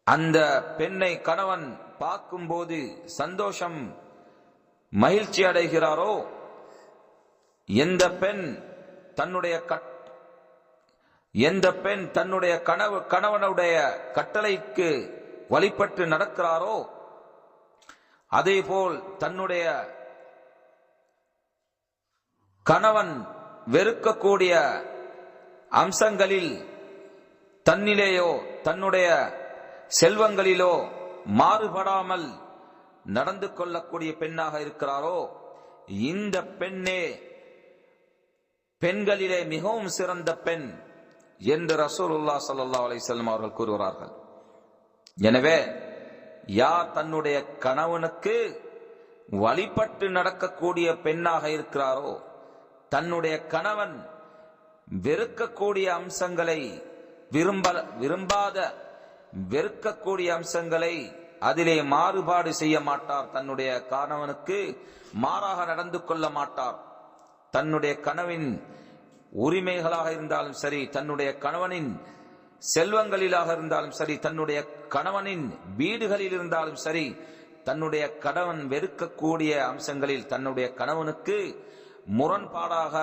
அந்த பெண்ணை கணவன் பார்க்கும்போது சந்தோஷம் மகிழ்ச்சி அடைகிறாரோ, எந்த பெண் தன்னுடைய கணவனுடைய கட்டளைக்கு வழிபட்டு நடக்கிறாரோ, அதேபோல் தன்னுடைய கணவன் வெறுக்கக்கூடிய அம்சங்களில் தன்னிலேயோ தன்னுடைய செல்வங்களிலோ மாறுபடாமல் நடந்து கொள்ளக்கூடிய பெண்ணாக இருக்கிறாரோ, இந்த பெண்ணே பெண்களிலே மிகவும் சிறந்த பெண் என்று ரசூலுல்லாஹ் ஸல்லல்லாஹு அலைஹி வஸல்லம் அவர்கள் கூறுகிறார்கள். எனவே யார் தன்னுடைய கணவனுக்கு வழிபட்டு நடக்கக்கூடிய பெண்ணாக இருக்கிறாரோ, தன்னுடைய கணவன் வெறுக்கக்கூடிய அம்சங்களை வெறுக்கக்கூடிய அம்சங்களை அதிலே மாறுபாடு செய்ய மாட்டார், தன்னுடைய கணவனுக்கு மாறாக நடந்து கொள்ள மாட்டார். தன்னுடைய கணவனின் உரிமைகளாக இருந்தாலும் சரி, தன்னுடைய கணவனின் செல்வங்களிலாக இருந்தாலும் சரி, தன்னுடைய கணவனின் வீடுகளில் இருந்தாலும் சரி, தன்னுடைய கணவன் வெறுக்கக்கூடிய அம்சங்களில் தன்னுடைய கணவனுக்கு முரண்பாடாக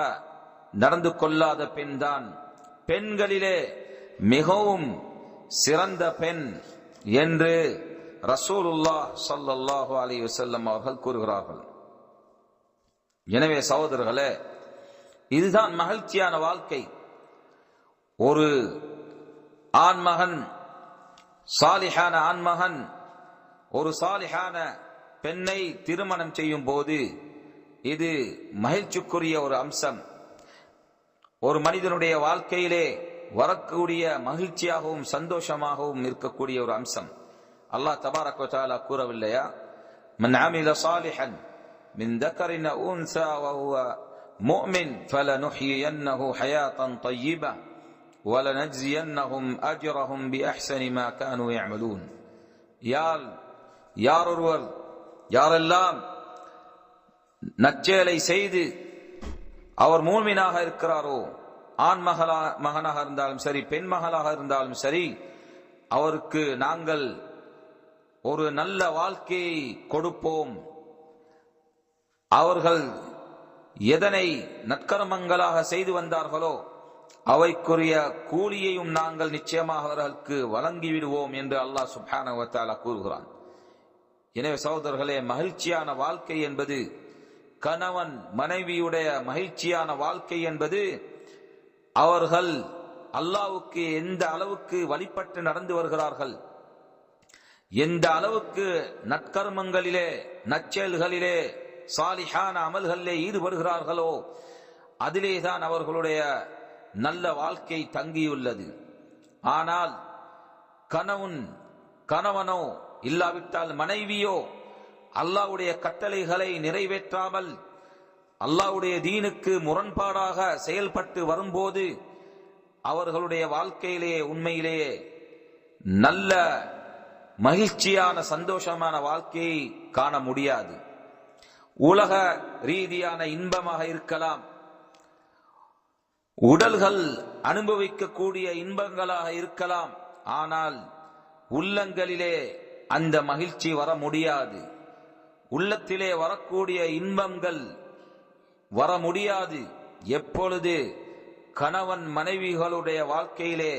நடந்து கொள்ளாத பெண்தான் பெண்களிலே மிகவும் சிறந்த பெண் என்று ரசூலுல்லாஹ் ஸல்லல்லாஹு அலைஹி வஸல்லம் அவர்கள் கூறுகிறார்கள். எனவே சகோதரர்களே, இதுதான் மகிழ்ச்சியான வாழ்க்கை. ஒரு ஆண்மகன், சாலிஹான ஆண்மகன் ஒரு சாலிஹான பெண்ணை திருமணம் செய்யும் போது இது மகிழ்ச்சிக்குரிய ஒரு அம்சம். ஒரு மனிதனுடைய வாழ்க்கையிலே வரக்கூடிய மகிழ்ச்சியாகவும் சந்தோஷமாகவும் இருக்கக்கூடிய ஒரு அம்சம். அல்லாஹ் தபாரக வ தஆலா கூறவில்லையா, மன் அமில சாலிஹன் மின் தக்கரின் அவ் உன்ஸா வ ஹுவ முஃமின் ஃபலனுஹ்யியன்னஹு ஹயாத்தன் தய்யிபா வலனஜ்ஸியன்னஹும் அஜ்ரஹும் பிஅஹ்ஸனி மா கானூ யஅமலூன். யாரெல்லாம் நற்செயலை செய்து அவர் மூமினாக இருக்கிறாரோ, ஆண் மகனாக இருந்தாலும் சரி, பெண் மகளாக இருந்தாலும் சரி, அவருக்கு நாங்கள் ஒரு நல்ல வாழ்க்கையை கொடுப்போம். அவர்கள் எதனை நற்கர்மங்களாக செய்து வந்தார்களோ அவைக்குரிய கூலியையும் நாங்கள் நிச்சயமாக அவர்களுக்கு வழங்கிவிடுவோம் என்று அல்லாஹ் சுப்ஹானஹு வ தஆலா கூறுகிறான். எனவே சகோதரர்களே, மகிழ்ச்சியான வாழ்க்கை என்பது, கணவன் மனைவியுடைய மகிழ்ச்சியான வாழ்க்கை என்பது, அவர்கள் அல்லாஹ்வுக்கு எந்த அளவுக்கு வழிபட்டு நடந்து வருகிறார்கள், எந்த அளவுக்கு நற்கர்மங்களிலே நற்செயல்களிலே சாலிஹான அமல்களிலே ஈடுபடுகிறார்களோ அதிலேதான் அவர்களுடைய நல்ல வாழ்க்கை தங்கியுள்ளது. ஆனால் கணவனோ இல்லாவிட்டால் மனைவியோ அல்லாஹ்வுடைய கட்டளைகளை நிறைவேற்றாமல் அல்லாஹ்வுடைய தீனுக்கு முரண்பாடாக செயல்பட்டு வரும்போது அவர்களுடைய வாழ்க்கையிலேயே உண்மையிலேயே நல்ல மகிழ்ச்சியான சந்தோஷமான வாழ்க்கையை காண முடியாது. உலக ரீதியான இன்பமாக இருக்கலாம், உடல்கள் அனுபவிக்கக்கூடிய இன்பங்களாக இருக்கலாம், ஆனால் உள்ளங்களிலே அந்த மகிழ்ச்சி வர முடியாது. உள்ளத்திலே வரக்கூடிய இன்பங்கள் வர முடியாது. எப்பொழுது கணவன் மனைவிகளுடைய வாழ்க்கையிலே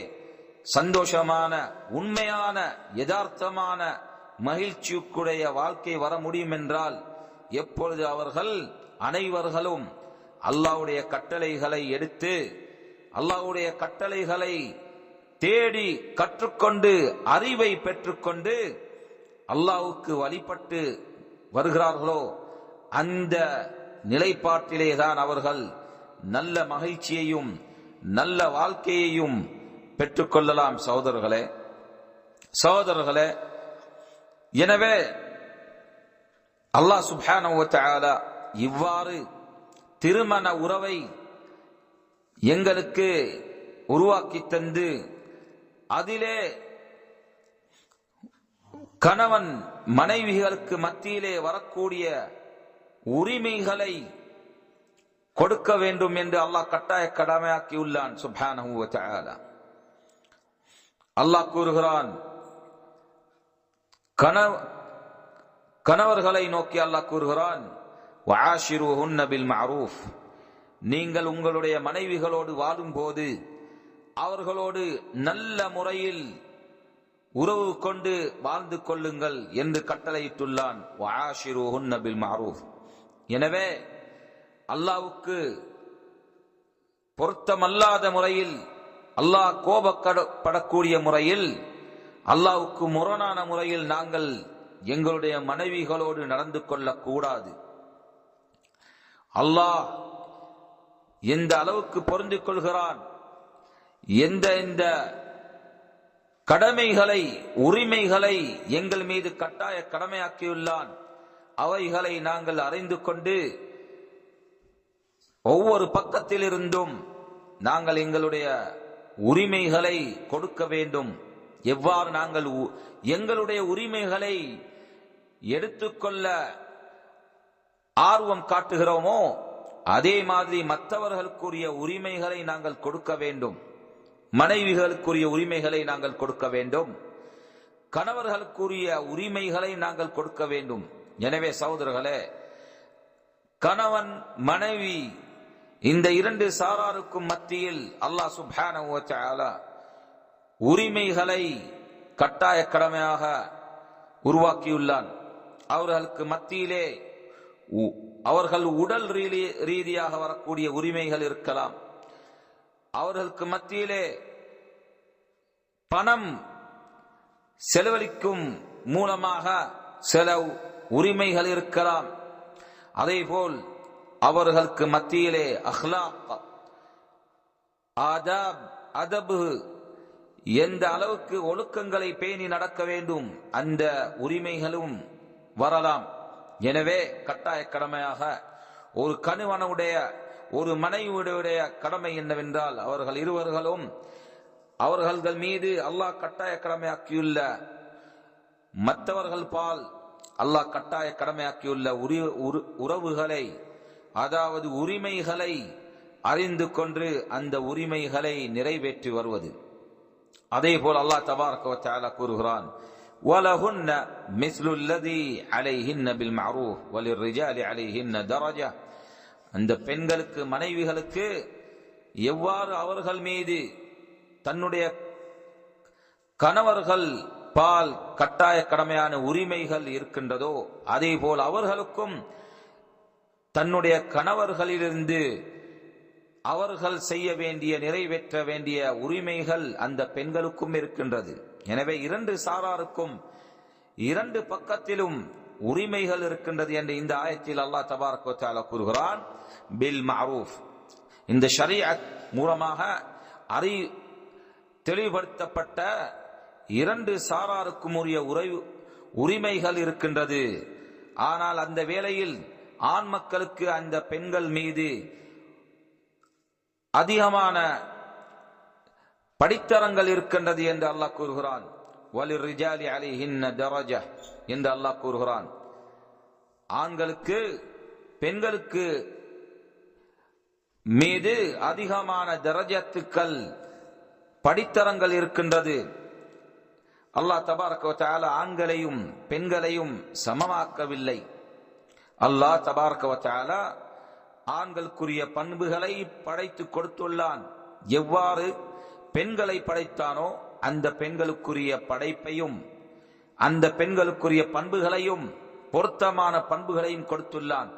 சந்தோஷமான, உண்மையான, யதார்த்தமான மகிழ்ச்சிக்குடைய வாழ்க்கை வர முடியும் என்றால், எப்பொழுது அவர்கள் அனைவர்களும் அல்லாஹ்வுடைய கட்டளைகளை எடுத்து, அல்லாஹ்வுடைய கட்டளைகளை தேடி கற்றுக்கொண்டு, அறிவை பெற்றுக்கொண்டு அல்லாஹ்வுக்கு வழிபட்டு வருகிறார்களோ அந்த நிலைப்பாட்டிலேதான் அவர்கள் நல்ல மகிழ்ச்சியையும் நல்ல வாழ்க்கையையும் பெற்றுக்கொள்ளலாம். சகோதரர்களே, எனவே அல்லாஹ் சுப்ஹானஹு வ தஆலா இவ்வாறு திருமண உறவை எங்களுக்கு உருவாக்கி தந்து, அதிலே கணவன் மனைவிகளுக்கு மத்தியிலே வரக்கூடிய உரிமைகளை கொடுக்க வேண்டும் என்று அல்லாஹ் கட்டாய கடமையாக்கியுள்ளான். சுப்ஹானஹு வ தஆலா அல்லாஹ் கூறுகிறான், கணவர்களை நோக்கி அல்லாஹ் கூறுகிறான், வஆஷிருஹுன்ன பில் மஅரூஃப், நீங்கள் உங்களுடைய மனைவிகளோடு வாழும்போது அவர்களோடு நல்ல முறையில் உறவு கொண்டு வாழ்ந்து கொள்ளுங்கள் என்று கட்டளையிட்டுள்ளான். வஆஷிருஹுன்ன பில் மஅரூஃப். எனவே அல்லாஹ்வுக்கு பொருத்தமல்லாத முறையில், அல்லாஹ் கோபப்படக்கூடிய முறையில், அல்லாஹ்வுக்கு முரணான முறையில் நாங்கள் எங்களுடைய மனைவிகளோடு நடந்து கொள்ளக்கூடாது. அல்லாஹ் எந்த அளவுக்கு பொருந்திக் கொள்கிறான், எந்த கடமைகளை, உரிமைகளை எங்கள் மீது கட்டாய கடமையாக்கியுள்ளான், அவைகளை நாங்கள் அறிந்து கொண்டு ஒவ்வொரு பக்கத்திலிருந்தும் நாங்கள் எங்களுடைய உரிமைகளை கொடுக்க வேண்டும். எவ்வாறு நாங்கள் எங்களுடைய உரிமைகளை எடுத்துக்கொள்ள ஆர்வம் காட்டுகிறோமோ அதே மாதிரி மற்றவர்களுக்குரிய உரிமைகளை நாங்கள் கொடுக்க வேண்டும். மனைவிகளுக்குரிய உரிமைகளை நாங்கள் கொடுக்க வேண்டும், கணவர்களுக்குரிய உரிமைகளை நாங்கள் கொடுக்க வேண்டும். எனவே சகோதரர்களே, கணவன் மனைவி இந்த இரண்டு சாராருக்கும் மத்தியில் அல்லாஹ் சுப்ஹானஹு வ தஆலா உரிமைகளை கட்டாய கடமையாக உருவாக்கியுள்ளான். அவர்களுக்கு மத்தியிலே அவர்கள் உடல் ரீதியாக வரக்கூடிய உரிமைகள் இருக்கலாம், அவர்களுக்கு மத்தியிலே பணம் செலவழிக்கும் மூலமாக சில உரிமைகள் இருக்கலாம். அதேபோல் அவர்களுக்கு மத்தியிலே அஹ்லாக், ஆதாப், அதபு, எந்த அளவுக்கு ஒழுக்கங்களை பேணி நடக்க வேண்டும் அந்த உரிமைகளும் வரலாம். எனவே கட்டாய கடமையாக ஒரு கணவனுடைய ஒரு மனைவியுடைய கடமை என்னவென்றால் அவர்கள் இருவர்களும் அவர்கள் மீது அல்லாஹ் கட்டாய கடமையாக்கியுள்ள மற்றவர்கள் பால் அல்லாஹ் கட்டாய கடமையாக்கியுள்ள உறவுகளை, அதாவது உரிமைகளை அறிந்து கொண்டு அந்த உரிமைகளை நிறைவேற்றி வருவது. அதே போல் அல்லாஹ் தபாரக வ தஆலா கூறுகிறான், وَلَهُنَّ مِثْلُ الَّذِي عَلَيْهِنَّ بِالْمَعْرُوفِ وَلِلرِّجَالِ عَلَيْهِنَّ دَرَجَةٌ. அந்த பெண்களுக்கு மனைவிகளுக்கு எவ்வாறு அவர்கள் மீது தன்னுடைய கணவர்கள் பால் கட்டாய கடமையான உரிமைகள் இருக்கின்றதோ அதே போல் அவர்களுக்கும் தன்னுடைய கணவர்களிலிருந்து அவர்கள் செய்ய வேண்டிய, நிறைவேற்ற வேண்டிய உரிமைகள் அந்த பெண்களுக்கும் இருக்கின்றது. எனவே இரண்டு சாராருக்கும் இரண்டு பக்கத்திலும் உரிமைகள் இருக்கின்றது என்று இந்த ஆயத்தில் அல்லாஹ் தபாரக வ தஆலா கூறுகிறான். பில் மஅரூஃப், இந்த ஷரீஅத் மூலமாக தெளிவுபடுத்தப்பட்ட இரண்டு சாராருக்கும் உரிய உரிமைகள் இருக்கின்றது. ஆனால் அந்த வேளையில் ஆண் மக்களுக்கு அந்த பெண்கள் மீது அதிகமான படித்தரங்கள் இருக்கின்றது என்று அல்லாஹ் கூறுகிறான். வலிர்ரிஜாலி அலைஹின்ன தரஜா என்று அல்லாஹ் கூறுகிறான். ஆண்களுக்கு பெண்களுக்கு மீது அதிகமான தரஜத்துக்கள், படித்தரங்கள் இருக்கின்றது. அல்லாஹ் தபாரக வ தஆலா ஆண்களையும் பெண்களையும் சமமாக்கவில்லை. அல்லாஹ் தபாரக வ தஆலா ஆண்களுக்குரிய பண்புகளை படைத்து கொடுத்துள்ளான். எவ்வாறு பெண்களை படைத்தானோ அந்த பெண்களுக்குரிய படைப்பையும் அந்த பெண்களுக்குரிய பண்புகளையும் பொருத்தமான பண்புகளையும் கொடுத்துள்ளான்.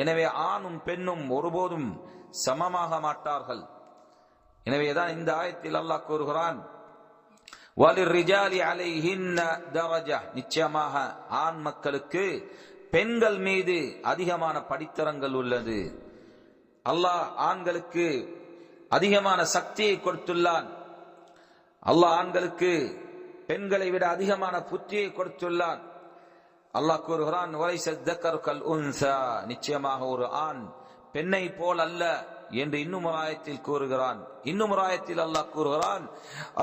எனவே ஆணும் பெண்ணும் ஒருபோதும் சமமாக மாட்டார்கள். எனவேதான் இந்த ஆயத்தில் அல்லாஹ் கூறுகிறான், வலிர்ரிஜாலி அலைஹின்ன தரஜா, நிச்சயமாக ஆண் மக்களுக்கு பெண்கள் மீது அதிகமான படித்தரங்கள் உள்ளது. அல்லாஹ் ஆண்களுக்கு அதிகமான சக்தியை கொடுத்துள்ளான். அல்லாஹ் ஆண்களுக்கு பெண்களை விட அதிகமான புத்தியை கொடுத்துள்ளான். அல்லாஹ் கூறுகிறான், வலைஸ ذكر كالأنثى, நிச்சயமாக ஒரு ஆண் பெண்ணை போல் அல்ல என்று இன்னும் ஒரு ஆயத்தில் கூறுகிறான். இன்னும் ஒரு ஆயத்தில் அல்லாஹ் கூறுகிறான்,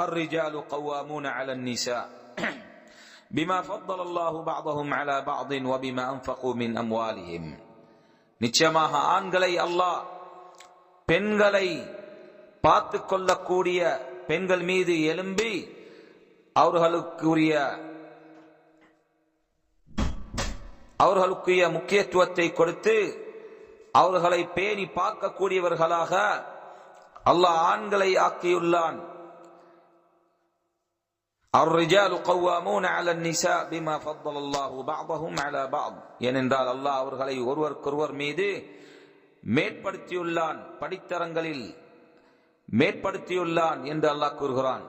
الرجال قوامون على النساء بما فضل الله بعضهم على بعض وبما أنفقوا من أموالهم. நிச்சயமாக ஆண்களை அல்லாஹ் பெண்களை பார்த்து கொள்ளக்கூடிய பெண்கள் மீது எழும்பி அவர்களுக்குரிய முக்கியத்துவத்தை கொடுத்து அவர்களை பேணி பார்க்கக்கூடியவர்களாக அல்லாஹ் ஆண்களை ஆக்கியுள்ளான். الرجال قوامون على النساء بما فضل الله بعضهم على بعض. ஏனென்றால் அல்லாஹ் அவர்களை ஒருவருக்கொருவர் மீது மேற்படுத்தியுள்ளான், படித்தரங்களில் மேற்படுத்தியுள்ளான் என்று அல்லாஹ் கூறுகிறான்.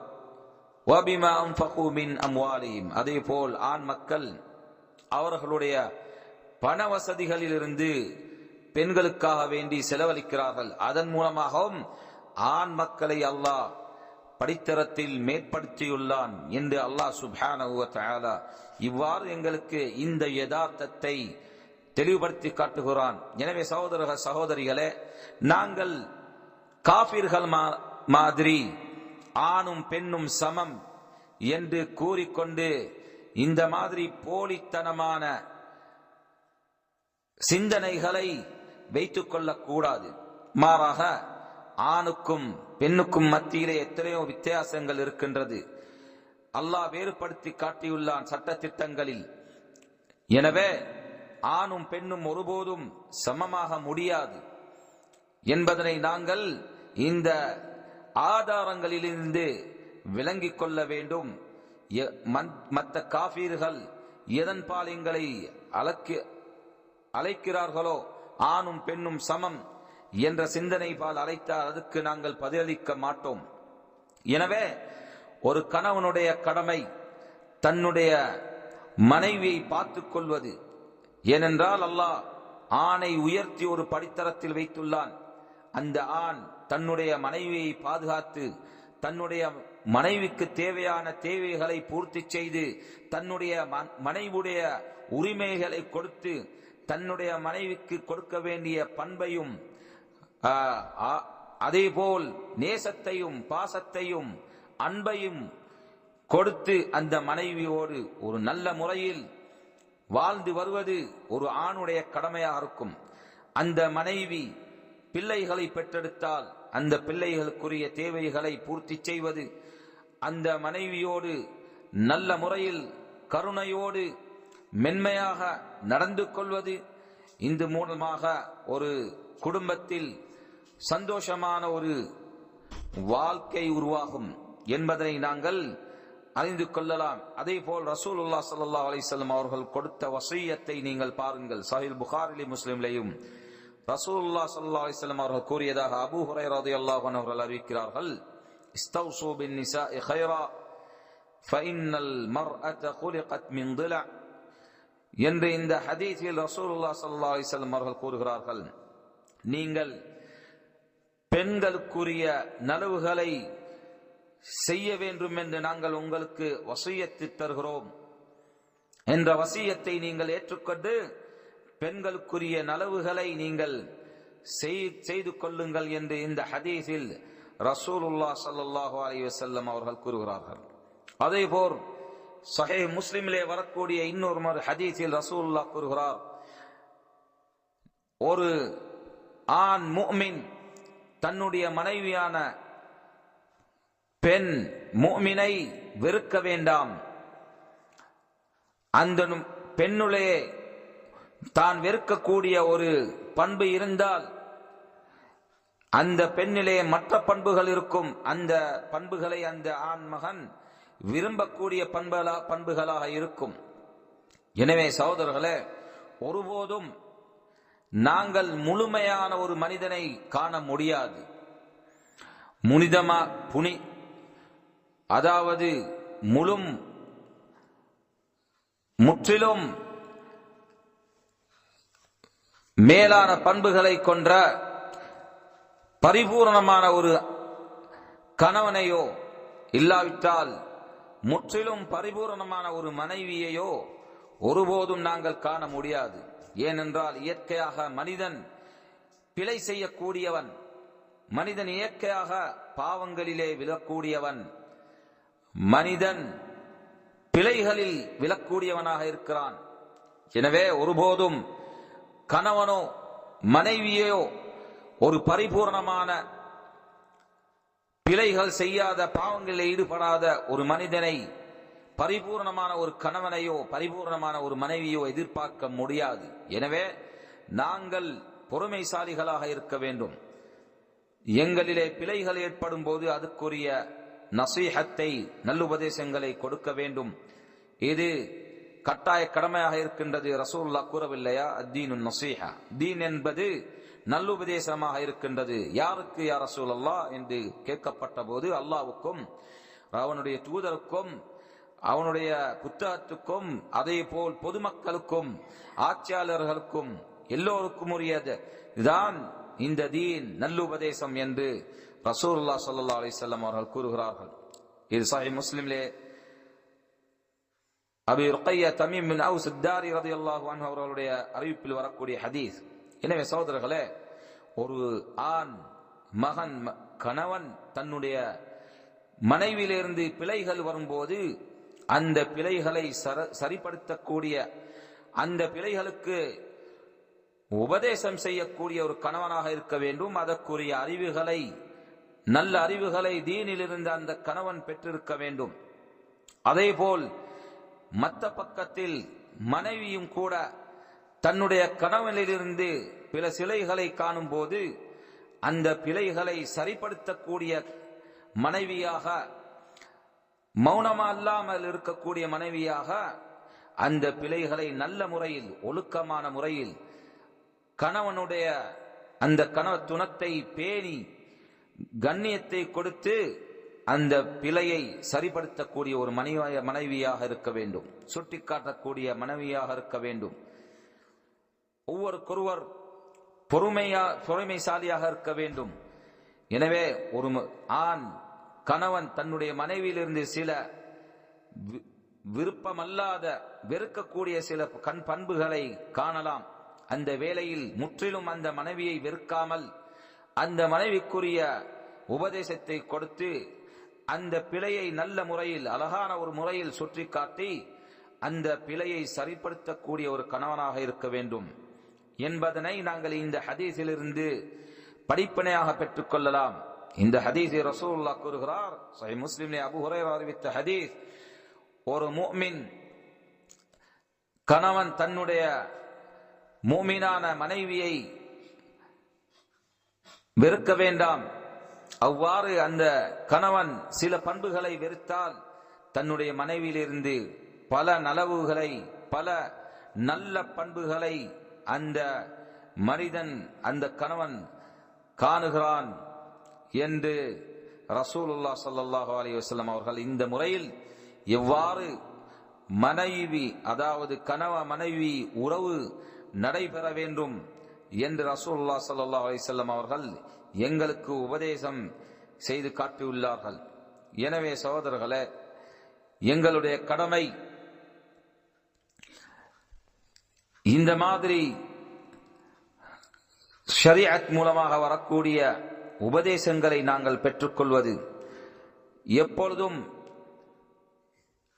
وَبِمَا أَنْفَقُوا مِنْ أَمْوَالِهِمْ, அதே போல் ஆண் மக்கள் அவர்களுடைய பண வசதிகளிலிருந்து பெண்களுக்காக வேண்டி செலவழிக்கிறார்கள். அதன் மூலமாகவும் ஆண் மக்களை அல்லாஹ் படித்தரத்தில் மேற்படுத்தியுள்ளான் என்று அல்லாஹ் சுப்ஹானஹு வ தஆலா இவ்வாறு எங்களுக்கு இந்த யதார்த்தத்தை தெளிவுபடுத்தி காட்டுகிறான். எனவே சகோதரிகளே, நாங்கள் காபிர்கள் மாதிரி ஆணும் பெண்ணும் சமம் என்று கூறிக்கொண்டு இந்த மாதிரி போலித்தனமான சிந்தனைகளை வைத்துக் கொள்ளக்கூடாது. மாறாக ஆணுக்கும் பெண்ணுக்கும் மத்தியிலே எத்தனையோ வித்தியாசங்கள் இருக்கின்றது. அல்லாஹ் வேறுபடுத்தி காட்டியுள்ளான் சட்ட திட்டங்களில். எனவே ஆணும் பெண்ணும் ஒருபோதும் சமமாக முடியாது என்பதனை நாங்கள் இந்த ஆதாரங்களிலிருந்து விளங்கிக் கொள்ள வேண்டும். மற்ற காபீர்கள் எதன் பால் எங்களை அழைக்கிறார்களோ ஆணும் பெண்ணும் சமம் என்ற சிந்தனை பால் அழைத்தால் அதுக்கு நாங்கள் பதிலளிக்க மாட்டோம். எனவே ஒரு கணவனுடைய கடமை தன்னுடைய மனைவியை பார்த்துக் கொள்வது. ஏனென்றால் அல்லாஹ் ஆணை உயர்த்தி ஒரு படித்தரத்தில் வைத்துள்ளான். அந்த ஆண் தன்னுடைய மனைவியை பாதுகாத்து தன்னுடைய மனைவிக்கு தேவையான தேவைகளை பூர்த்தி செய்து தன்னுடைய மனைவியுடைய உரிமைகளை கொடுத்து தன்னுடைய மனைவிக்கு கொடுக்க வேண்டிய பண்பையும் அதேபோல் நேசத்தையும் பாசத்தையும் அன்பையும் கொடுத்து அந்த மனைவியோடு ஒரு நல்ல முறையில் வாழ்ந்து வருவது ஒரு ஆணுடைய கடமையாக இருக்கும். அந்த மனைவி பிள்ளைகளை பெற்றெடுத்தால் அந்த பிள்ளைகளுக்குரிய தேவைகளை பூர்த்தி செய்வது, அந்த மனைவியோடு நல்ல முறையில் கருணையோடு மென்மையாக நடந்து கொள்வது, இந்த மூலமாக ஒரு குடும்பத்தில் சந்தோஷமான ஒரு வாழ்க்கை உருவாகும் என்பதனை நாங்கள் அறிந்து கொள்ளலாம். அதே போல் ரசூலுல்லாஹ் ஸல்லல்லாஹு அலைஹி வஸல்லம் அவர்கள் கொடுத்த வஸியத்தை நீங்கள் பாருங்கள். சஹீஹ் புகாரிலே முஸ்லிம்லேயும் ரசூலுல்லாஹ் ஸல்லல்லாஹு அலைஹி வஸல்லம் அவர்கள் கூறியதாக அபூ ஹுரைரா রাদিয়াল্লাহு அன்ஹு அவர்கள் அறிவிக்கிறார்கள், இஸ்தௌஸூ பின் நிசாஇ கைரா ஃபஇன்னல் மர்அத குலிகத் மின் ضلع என்ற இந்த ஹதீஸில் ரசூலுல்லாஹ் ஸல்லல்லாஹு அலைஹி வஸல்லம் அவர்கள் கூறுகிறார்கள், நீங்கள் பெண்களுக்குரிய நலவுகளை செய்ய வேண்டும் என்று நாங்கள் உங்களுக்கு வசியத்து தருகிறோம் என்ற வசியத்தை நீங்கள் ஏற்றுக்கொண்டு பெண்களுக்குரிய நலவுகளை நீங்கள் செய்து கொள்ளுங்கள் என்று இந்த ஹதீஸில் ரசூலுல்லாஹ் ஸல்லல்லாஹு அலைஹி வஸல்லம் அவர்கள் கூறுகிறார்கள். அதேபோல் சஹீஹ் முஸ்லிமிலே வரக்கூடிய இன்னொரு ஹதீஸில் ரசூலுல்லாஹ் கூறுகிறார், ஒரு ஆண் முஃமின் தன்னுடைய மனைவியான பெண் முஃமினை வெறுக்க வேண்டாம். அந்த பெண்ணுளே தான் வெறுக்கக்கூடிய ஒரு பண்பு இருந்தால் அந்த பெண்ணிலே மற்ற பண்புகள் இருக்கும். அந்த பண்புகளை அந்த ஆண் மகன் விரும்பக்கூடிய பண்புகளாக இருக்கும். எனவே சகோதரர்களே, ஒருபோதும் நாங்கள் முழுமையான ஒரு மனிதனை காண முடியாது. அதாவது முற்றிலும் மேலான பண்புகளை கொண்ட பரிபூர்ணமான ஒரு கணவனையோ இல்லாவிட்டால் முற்றிலும் பரிபூர்ணமான ஒரு மனைவியையோ ஒருபோதும் நாங்கள் காண முடியாது. ஏனென்றால் இயற்கையாக மனிதன் பிழை செய்யக்கூடியவன், மனிதன் இயற்கையாக பாவங்களிலே விழக்கூடியவன், மனிதன் பிழைகளில் விழக்கூடியவனாக இருக்கிறான். எனவே ஒருபோதும் கணவனோ மனைவியோ ஒரு பரிபூர்ணமான பிழைகள் செய்யாத பாவங்களில் ஈடுபடாத ஒரு மனிதனை பரிபூர்ணமான ஒரு கணவனையோ பரிபூர்ணமான ஒரு மனைவியோ எதிர்பார்க்க முடியாது. எனவே நாங்கள் பொறுமைசாலிகளாக இருக்க வேண்டும். எங்களிலே பிழைகள் ஏற்படும் போது அதுக்குரிய நசீஹத்தை நல்லுபதேசங்களை கொடுக்க வேண்டும். இது கட்டாய கடமையாக இருக்கின்றது. ரசூலுல்லாஹ் கூறவில்லையா, அத்தீனுன் நசீஹா, தீன் என்பது நல்லுபதேசமாக இருக்கின்றது. யாருக்கு யா ரசூலல்லாஹ் என்று கேட்கப்பட்ட போது அல்லாஹ்வுக்கும் அவனுடைய தூதருக்கும் அவனுடைய புத்தகத்துக்கும் அதே போல் பொதுமக்களுக்கும் ஆட்சியாளர்களுக்கும் எல்லோருக்கும் உரியது இதுதான் இந்த தீன் நல்லுபதேசம் என்று ரசூலுல்லாஹ் ஸல்லல்லாஹு அலைஹி வஸல்லம் அவர்கள் கூறுகிறார்கள். இது சஹீஹ் முஸ்லிமிலே அபீ ருக்கையா தமீம் பின் அவுஸ் அத்தாரி ரலியல்லாஹு அன்ஹு அவர்களுடைய அறிவிப்பில் வரக்கூடிய ஹதீஸ். எனவே சகோதரர்களே, ஒரு ஆண் மகன் கணவன் தன்னுடைய மனைவியிலிருந்து பிழைகள் வரும்போது அந்த பிழைகளை சரிப்படுத்தக்கூடிய, அந்த பிழைகளுக்கு உபதேசம் செய்யக்கூடிய ஒரு கணவனாக இருக்க வேண்டும். அதற்குரிய அறிவுகளை, நல்ல அறிவுகளை தீனிலிருந்து அந்த கணவன் பெற்றிருக்க வேண்டும். அதேபோல் மற்ற பக்கத்தில் மனைவியும் கூட தன்னுடைய கணவனிலிருந்து பிற சிலைகளை காணும் போது அந்த பிழைகளை சரிப்படுத்தக்கூடிய மனைவியாக, மௌனமா அல்லாமல் இருக்கக்கூடிய மனைவியாக அந்த பிழைகளை நல்ல முறையில் ஒழுக்கமான முறையில் கணவனுடைய அந்த துணத்தை பேணி கண்ணியத்தை கொடுத்து அந்த பிழையை சரிப்படுத்தக்கூடிய ஒரு மனைவியாக இருக்க வேண்டும், சுட்டிக்காட்டக்கூடிய மனைவியாக இருக்க வேண்டும். ஒவ்வொருக்கொருவர் பொறுமைசாலியாக இருக்க வேண்டும். எனவே ஒரு ஆண் கணவன் தன்னுடைய மனைவியிலிருந்து சில விருப்பமல்லாத வெறுக்கக்கூடிய சில பண்புகளை காணலாம். அந்த வேளையில் முற்றிலும் அந்த மனைவியை வெறுக்காமல் அந்த மனைவிக்குரிய உபதேசத்தை கொடுத்து அந்த பிழையை நல்ல முறையில் அழகான ஒரு முறையில் சுற்றி காட்டி அந்த பிழையை சரிப்படுத்தக்கூடிய ஒரு கணவனாக இருக்க வேண்டும் என்பதனை நாங்கள் இந்த ஹதீஸிலிருந்து படிப்பினையாக பெற்றுக் கொள்ளலாம். இந்த ஹதீஸை ரசூலுல்லாஹ் கூறுகிறார், சஹீஹ் முஸ்லிமிலே அபூ ஹுரைரா அறிவித்த ஹதீஸ், ஒரு முஃமின் கணவன் தன்னுடைய முஃமினான மனைவியை வெறுக்க வேண்டாம். அவ்வாறு அந்த கணவன் சில பண்புகளை வெறுத்தால் தன்னுடைய மனைவியிலிருந்து பல நலவுகளை பல நல்ல பண்புகளை அந்த மனிதன் அந்த கணவன் காணுகிறான் என்று ரசூலுல்லாஹ் ஸல்லல்லாஹு அலைஹி வஸல்லம் அவர்கள் இந்த முறையில் எவ்வாறு மனைவி அதாவது மனைவி உறவு நடைபெற வேண்டும் என்று ரசூலுல்லாஹ் ஸல்லல்லாஹு அலைஹி வஸல்லம் அவர்கள் எங்களுக்கு உபதேசம் செய்து காட்டியுள்ளார்கள். எனவே சகோதரர்களே, எங்களுடைய கடமை இந்த மாதிரி ஷரீஅத் மூலமாக வரக்கூடிய உபதேசங்களை நாங்கள் பெற்றுக்கொள்வது, எப்பொழுதும்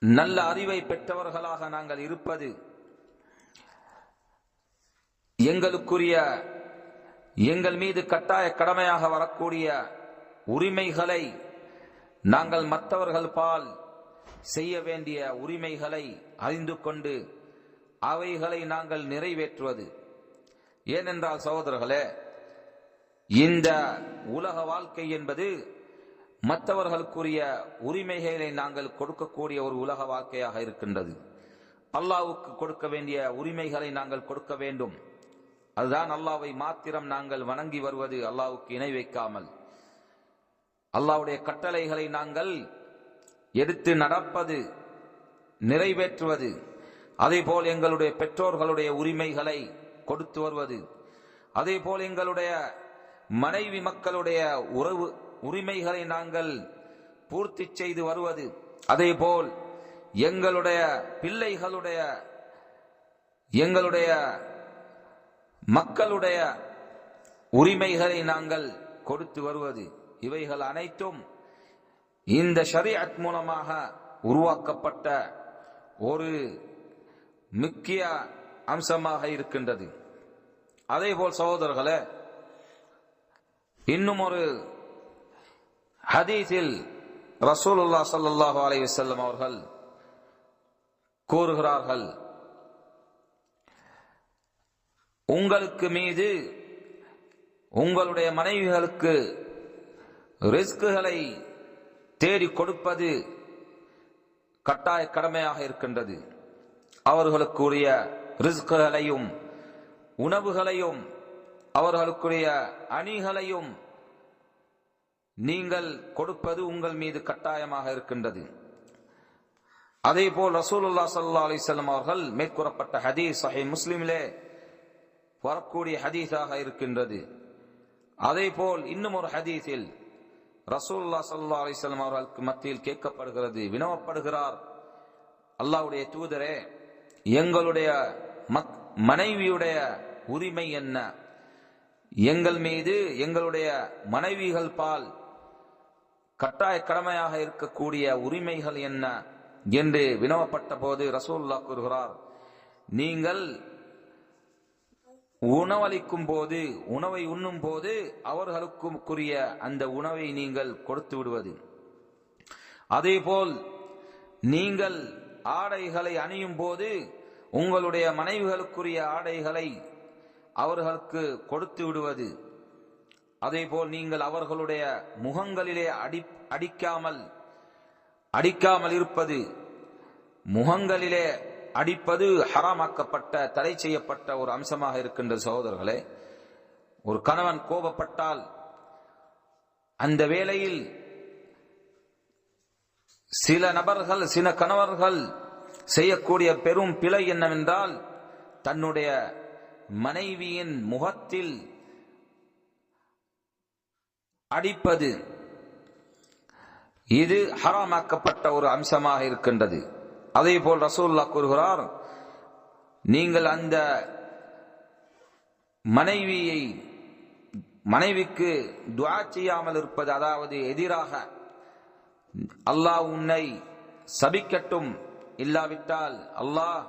நல்ல அறிவை பெற்றவர்களாக நாங்கள் இருப்பது, எங்கள் மீது கட்டாய கடமையாக வரக்கூடிய உரிமைகளை நாங்கள் மற்றவர்கள் பால் செய்ய வேண்டிய உரிமைகளை அறிந்து கொண்டு அவைகளை நாங்கள் நிறைவேற்றுவது. ஏனென்றால் சகோதரர்களே, இந்த உலக வாழ்க்கை என்பது மற்றவர்களுக்குரிய உரிமைகளை நாங்கள் கொடுக்கக்கூடிய ஒரு உலக வாழ்க்கையாக இருக்கின்றது. அல்லாஹ்வுக்கு கொடுக்க வேண்டிய உரிமைகளை நாங்கள் கொடுக்க வேண்டும். அதுதான் அல்லாஹ்வை மாத்திரம் நாங்கள் வணங்கி வருவது, அல்லாஹ்வுக்கு இணை வைக்காமல். அல்லாஹ்வுடைய கட்டளைகளை நாங்கள் எடுத்து நடப்பது, நிறைவேற்றுவது. அதேபோல் எங்களுடைய பெற்றோர்களுடைய உரிமைகளை கொடுத்து வருவது, அதேபோல் எங்களுடைய மனைவி மக்களுடைய உரிமைகளை நாங்கள் பூர்த்தி செய்து வருவது, அதேபோல் எங்களுடைய பிள்ளைகளுடைய எங்களுடைய மக்களுடைய உரிமைகளை நாங்கள் கொடுத்து வருவது. இவைகள் அனைத்தும் இந்த ஷரீஅத் மூலமாக உருவாக்கப்பட்ட ஒரு முக்கிய அம்சமாக இருக்கின்றது. அதேபோல் சகோதரர்களே, இன்னும் ஒரு ஹதீஸில் ரசூலுல்லாஹ் ஸல்லல்லாஹு அலைஹி வஸல்லம் அவர்கள் கூறுகிறார்கள், உங்களுக்கு மீது உங்களுடைய மனைவிகளுக்கு ரிஸ்குகளை தேடி கொடுப்பது கட்டாய கடமையாக இருக்கின்றது. அவர்களுக்குரிய ரிஸ்குகளையும் உணவுகளையும் அவர்களுக்குரிய அணிகளையும் நீங்கள் கொடுப்பது உங்கள் மீது கட்டாயமாக இருக்கின்றது. அதேபோல் ரசூலுல்லாஹ் ஸல்லல்லாஹு அலைஹி வஸல்லம் அவர்கள் மேற்கூறப்பட்ட ஹதீஸ் சஹீஹ் முஸ்லிமிலே வரக்கூடிய ஹதீஸாக இருக்கின்றது. அதேபோல் இன்னும் ஒரு ஹதீஸில் ரசூலுல்லாஹ் ஸல்லல்லாஹு அலைஹி வஸல்லம் அவர்களுக்கு மத்தியில் கேட்கப்படுகிறது, வினவப்படுகிறார், அல்லாஹ்வுடைய தூதரே, எங்களுடைய மனைவியுடைய உரிமை என்ன? எங்கள் மீது எங்களுடைய மனைவிகள் பால் கட்டாய கடமையாக இருக்கக்கூடிய உரிமைகள் என்ன என்று வினவப்பட்ட போது ரசூலுல்லாஹ் கூறுகிறார், நீங்கள் உணவளிக்கும் போது, உணவை உண்ணும் போது அவர்களுக்குரிய அந்த உணவை நீங்கள் கொடுத்து விடுவது, அதேபோல் நீங்கள் ஆடைகளை அணியும் போது உங்களுடைய மனைவிகளுக்குரிய ஆடைகளை அவர்களுக்கு கொடுத்து விடுவது, அதேபோல் நீங்கள் அவர்களுடைய முகங்களிலே அடிக்காமல் இருப்பது, முகங்களிலே அடிப்பது ஹராமாக்கப்பட்ட தடை செய்யப்பட்ட ஒரு அம்சமாக இருக்கின்ற சகோதரர்களே. ஒரு கணவன் கோபப்பட்டால் அந்த வேளையில் சில கணவர்கள் செய்யக்கூடிய பெரும் பிழை என்னவென்றால் தன்னுடைய மனைவியின் முகத்தில் அடிப்பது. இது ஹராமாக்கப்பட்ட ஒரு அம்சமாக இருக்கின்றது. அதே போல் ரசூலுல்லாஹ் கூறுகிறார், நீங்கள் அந்த மனைவிக்கு துஆ செய்யாமல் இருப்பது, அதாவது எதிராக அல்லாஹ் உன்னை சபிக்கட்டும், இல்லாவிட்டால் அல்லாஹ்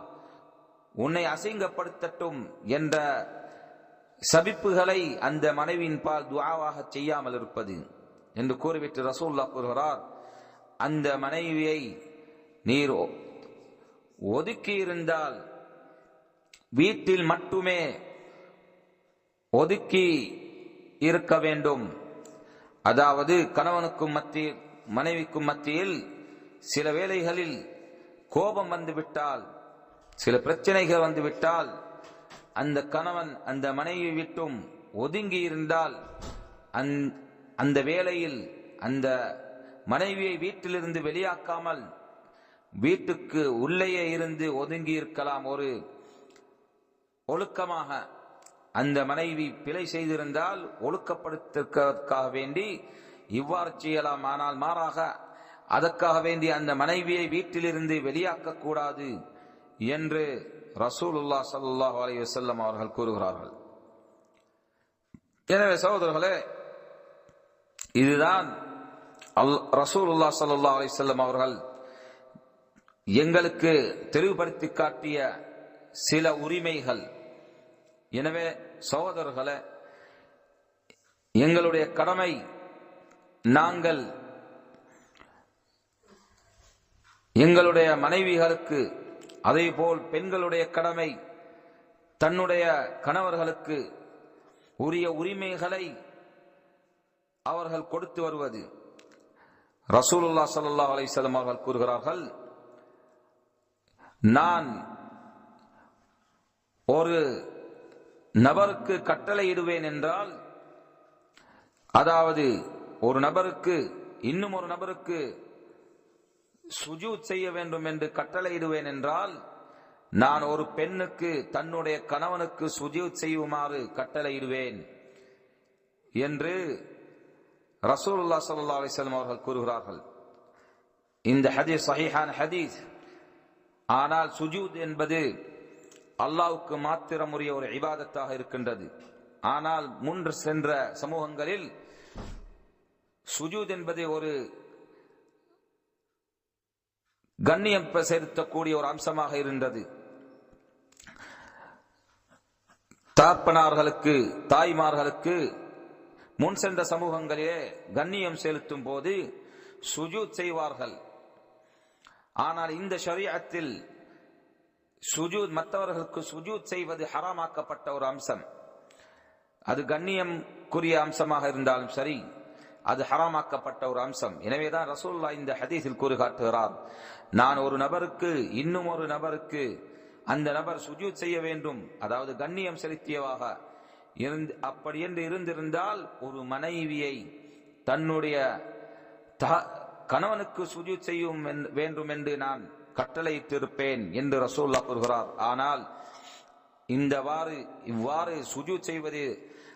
உன்னை அசிங்கப்படுத்தட்டும் என்ற சபிப்புகளை அந்த மனைவியின் பால் துஆவாக செய்யாமல் இருப்பது என்று கூறிவிட்டு ரசூலுல்லாஹ் கூறுகிறார், அந்த மனைவியை நீர் ஒதுக்கி இருந்தால் வீட்டில் மட்டுமே ஒதுக்கி இருக்க வேண்டும். அதாவது கணவனுக்கும் மத்தியில் மனைவிக்கும் மத்தியில் சில வேளைகளில் கோபம் வந்துவிட்டால், சில பிரச்சனைகள் வந்துவிட்டால், அந்த கணவன் அந்த மனைவி விட்டும் ஒதுங்கி இருந்தால் அந்த வேளையில் அந்த மனைவியை வீட்டிலிருந்து வெளியாக்காமல் வீட்டுக்கு உள்ளேயே இருந்து ஒதுங்கி இருக்கலாம். ஒரு ஒழுக்கமாக அந்த மனைவி பிழை செய்திருந்தால் ஒழுக்கப்படுத்துவதற்காக வேண்டி இவ்வாறு செய்யலாம். ஆனால் மாறாக அதற்காக வேண்டி அந்த மனைவியை வீட்டிலிருந்து வெளியாக்க கூடாது என்று ரசூலுல்லாஹ் ஸல்லல்லாஹு அலைஹி வஸல்லம் அவர்கள் கூறுகிறார்கள். எனவே சகோதரர்களே, இதுதான் ரசூலுல்லாஹ் ஸல்லல்லாஹு அலைஹி வஸல்லம் அவர்கள் எங்களுக்கு தெளிவுபடுத்தி காட்டிய சில உரிமைகள். எனவே சகோதரர்களே, எங்களுடைய கடமை, நாங்கள் எங்களுடைய மனைவிகளுக்கு, அதேபோல் பெண்களுடைய கடமை தன்னுடைய கணவர்களுக்கு உரிய உரிமைகளை அவர்கள் கொடுத்து வருவது. ரசூலுல்லாஹ் ஸல்லல்லாஹு அலைஹி வஸல்லம் அவர்கள் கூறுகிறார்கள், நான் ஒரு நபருக்கு கட்டளையிடுவேன் என்றால், அதாவது ஒரு நபருக்கு இன்னும் ஒரு நபருக்கு சுஜூத் செய்ய வேண்டும் என்று கட்டளையிடுவேன் என்றால், நான் ஒரு பெண்ணுக்கு தன்னுடைய கணவனுக்கு சுஜூத் செய்யுமாறு கட்டளையிடுவேன் என்று ரசூலுல்லாஹ் ஸல்லல்லாஹு அலைஹி வஸல்லம் அவர்கள் கூறுகிறார்கள். இந்த ஹதீஸ் சஹீஹான ஹதீஸ். ஆனால் சுஜூத் என்பது அல்லாஹ்வுக்கு மாத்திரம் உரிய ஒரு இபாதத்தாக இருக்கின்றது. ஆனால் முன்று சென்ற சமூகங்களில் சுஜூத் என்பது ஒரு கண்ணியம் செலுத்தக்கூடிய ஒரு அம்சமாக இருந்தது. தாப்பனார்களுக்கு, தாய்மார்களுக்கு முன் சென்ற சமூகங்களிலே கண்ணியம் செலுத்தும் போது சுஜூத் செய்வார்கள். ஆனால் இந்த ஷரீஅத்தில் சுஜூத், மற்றவர்களுக்கு சுஜூத் செய்வது ஹராமாக்கப்பட்ட ஒரு அம்சம். அது கண்ணியம்க்குரிய அம்சமாக இருந்தாலும் சரி, அது ஹராமாக்கப்பட்ட ஒரு அம்சம். எனவேதான் ரசூலுல்லாஹ் இந்த ஹதீஸில் கூறி காட்டுகிறார், நான் ஒரு நபருக்கு இன்னும் ஒரு நபருக்கு அந்த நபர் சுஜூத் செய்ய வேண்டும், அதாவது கண்ணியம் செலுத்தியவாக அப்படி என்று இருந்திருந்தால் ஒரு மனைவியை தன்னுடைய கணவனுக்கு சுஜூத் செய்யும் வேண்டும் என்று நான் கட்டளையிட்டிருப்பேன் என்று ரசூலுல்லாஹ் கூறுகிறார். ஆனால் இவ்வாறு சுஜூத் செய்வது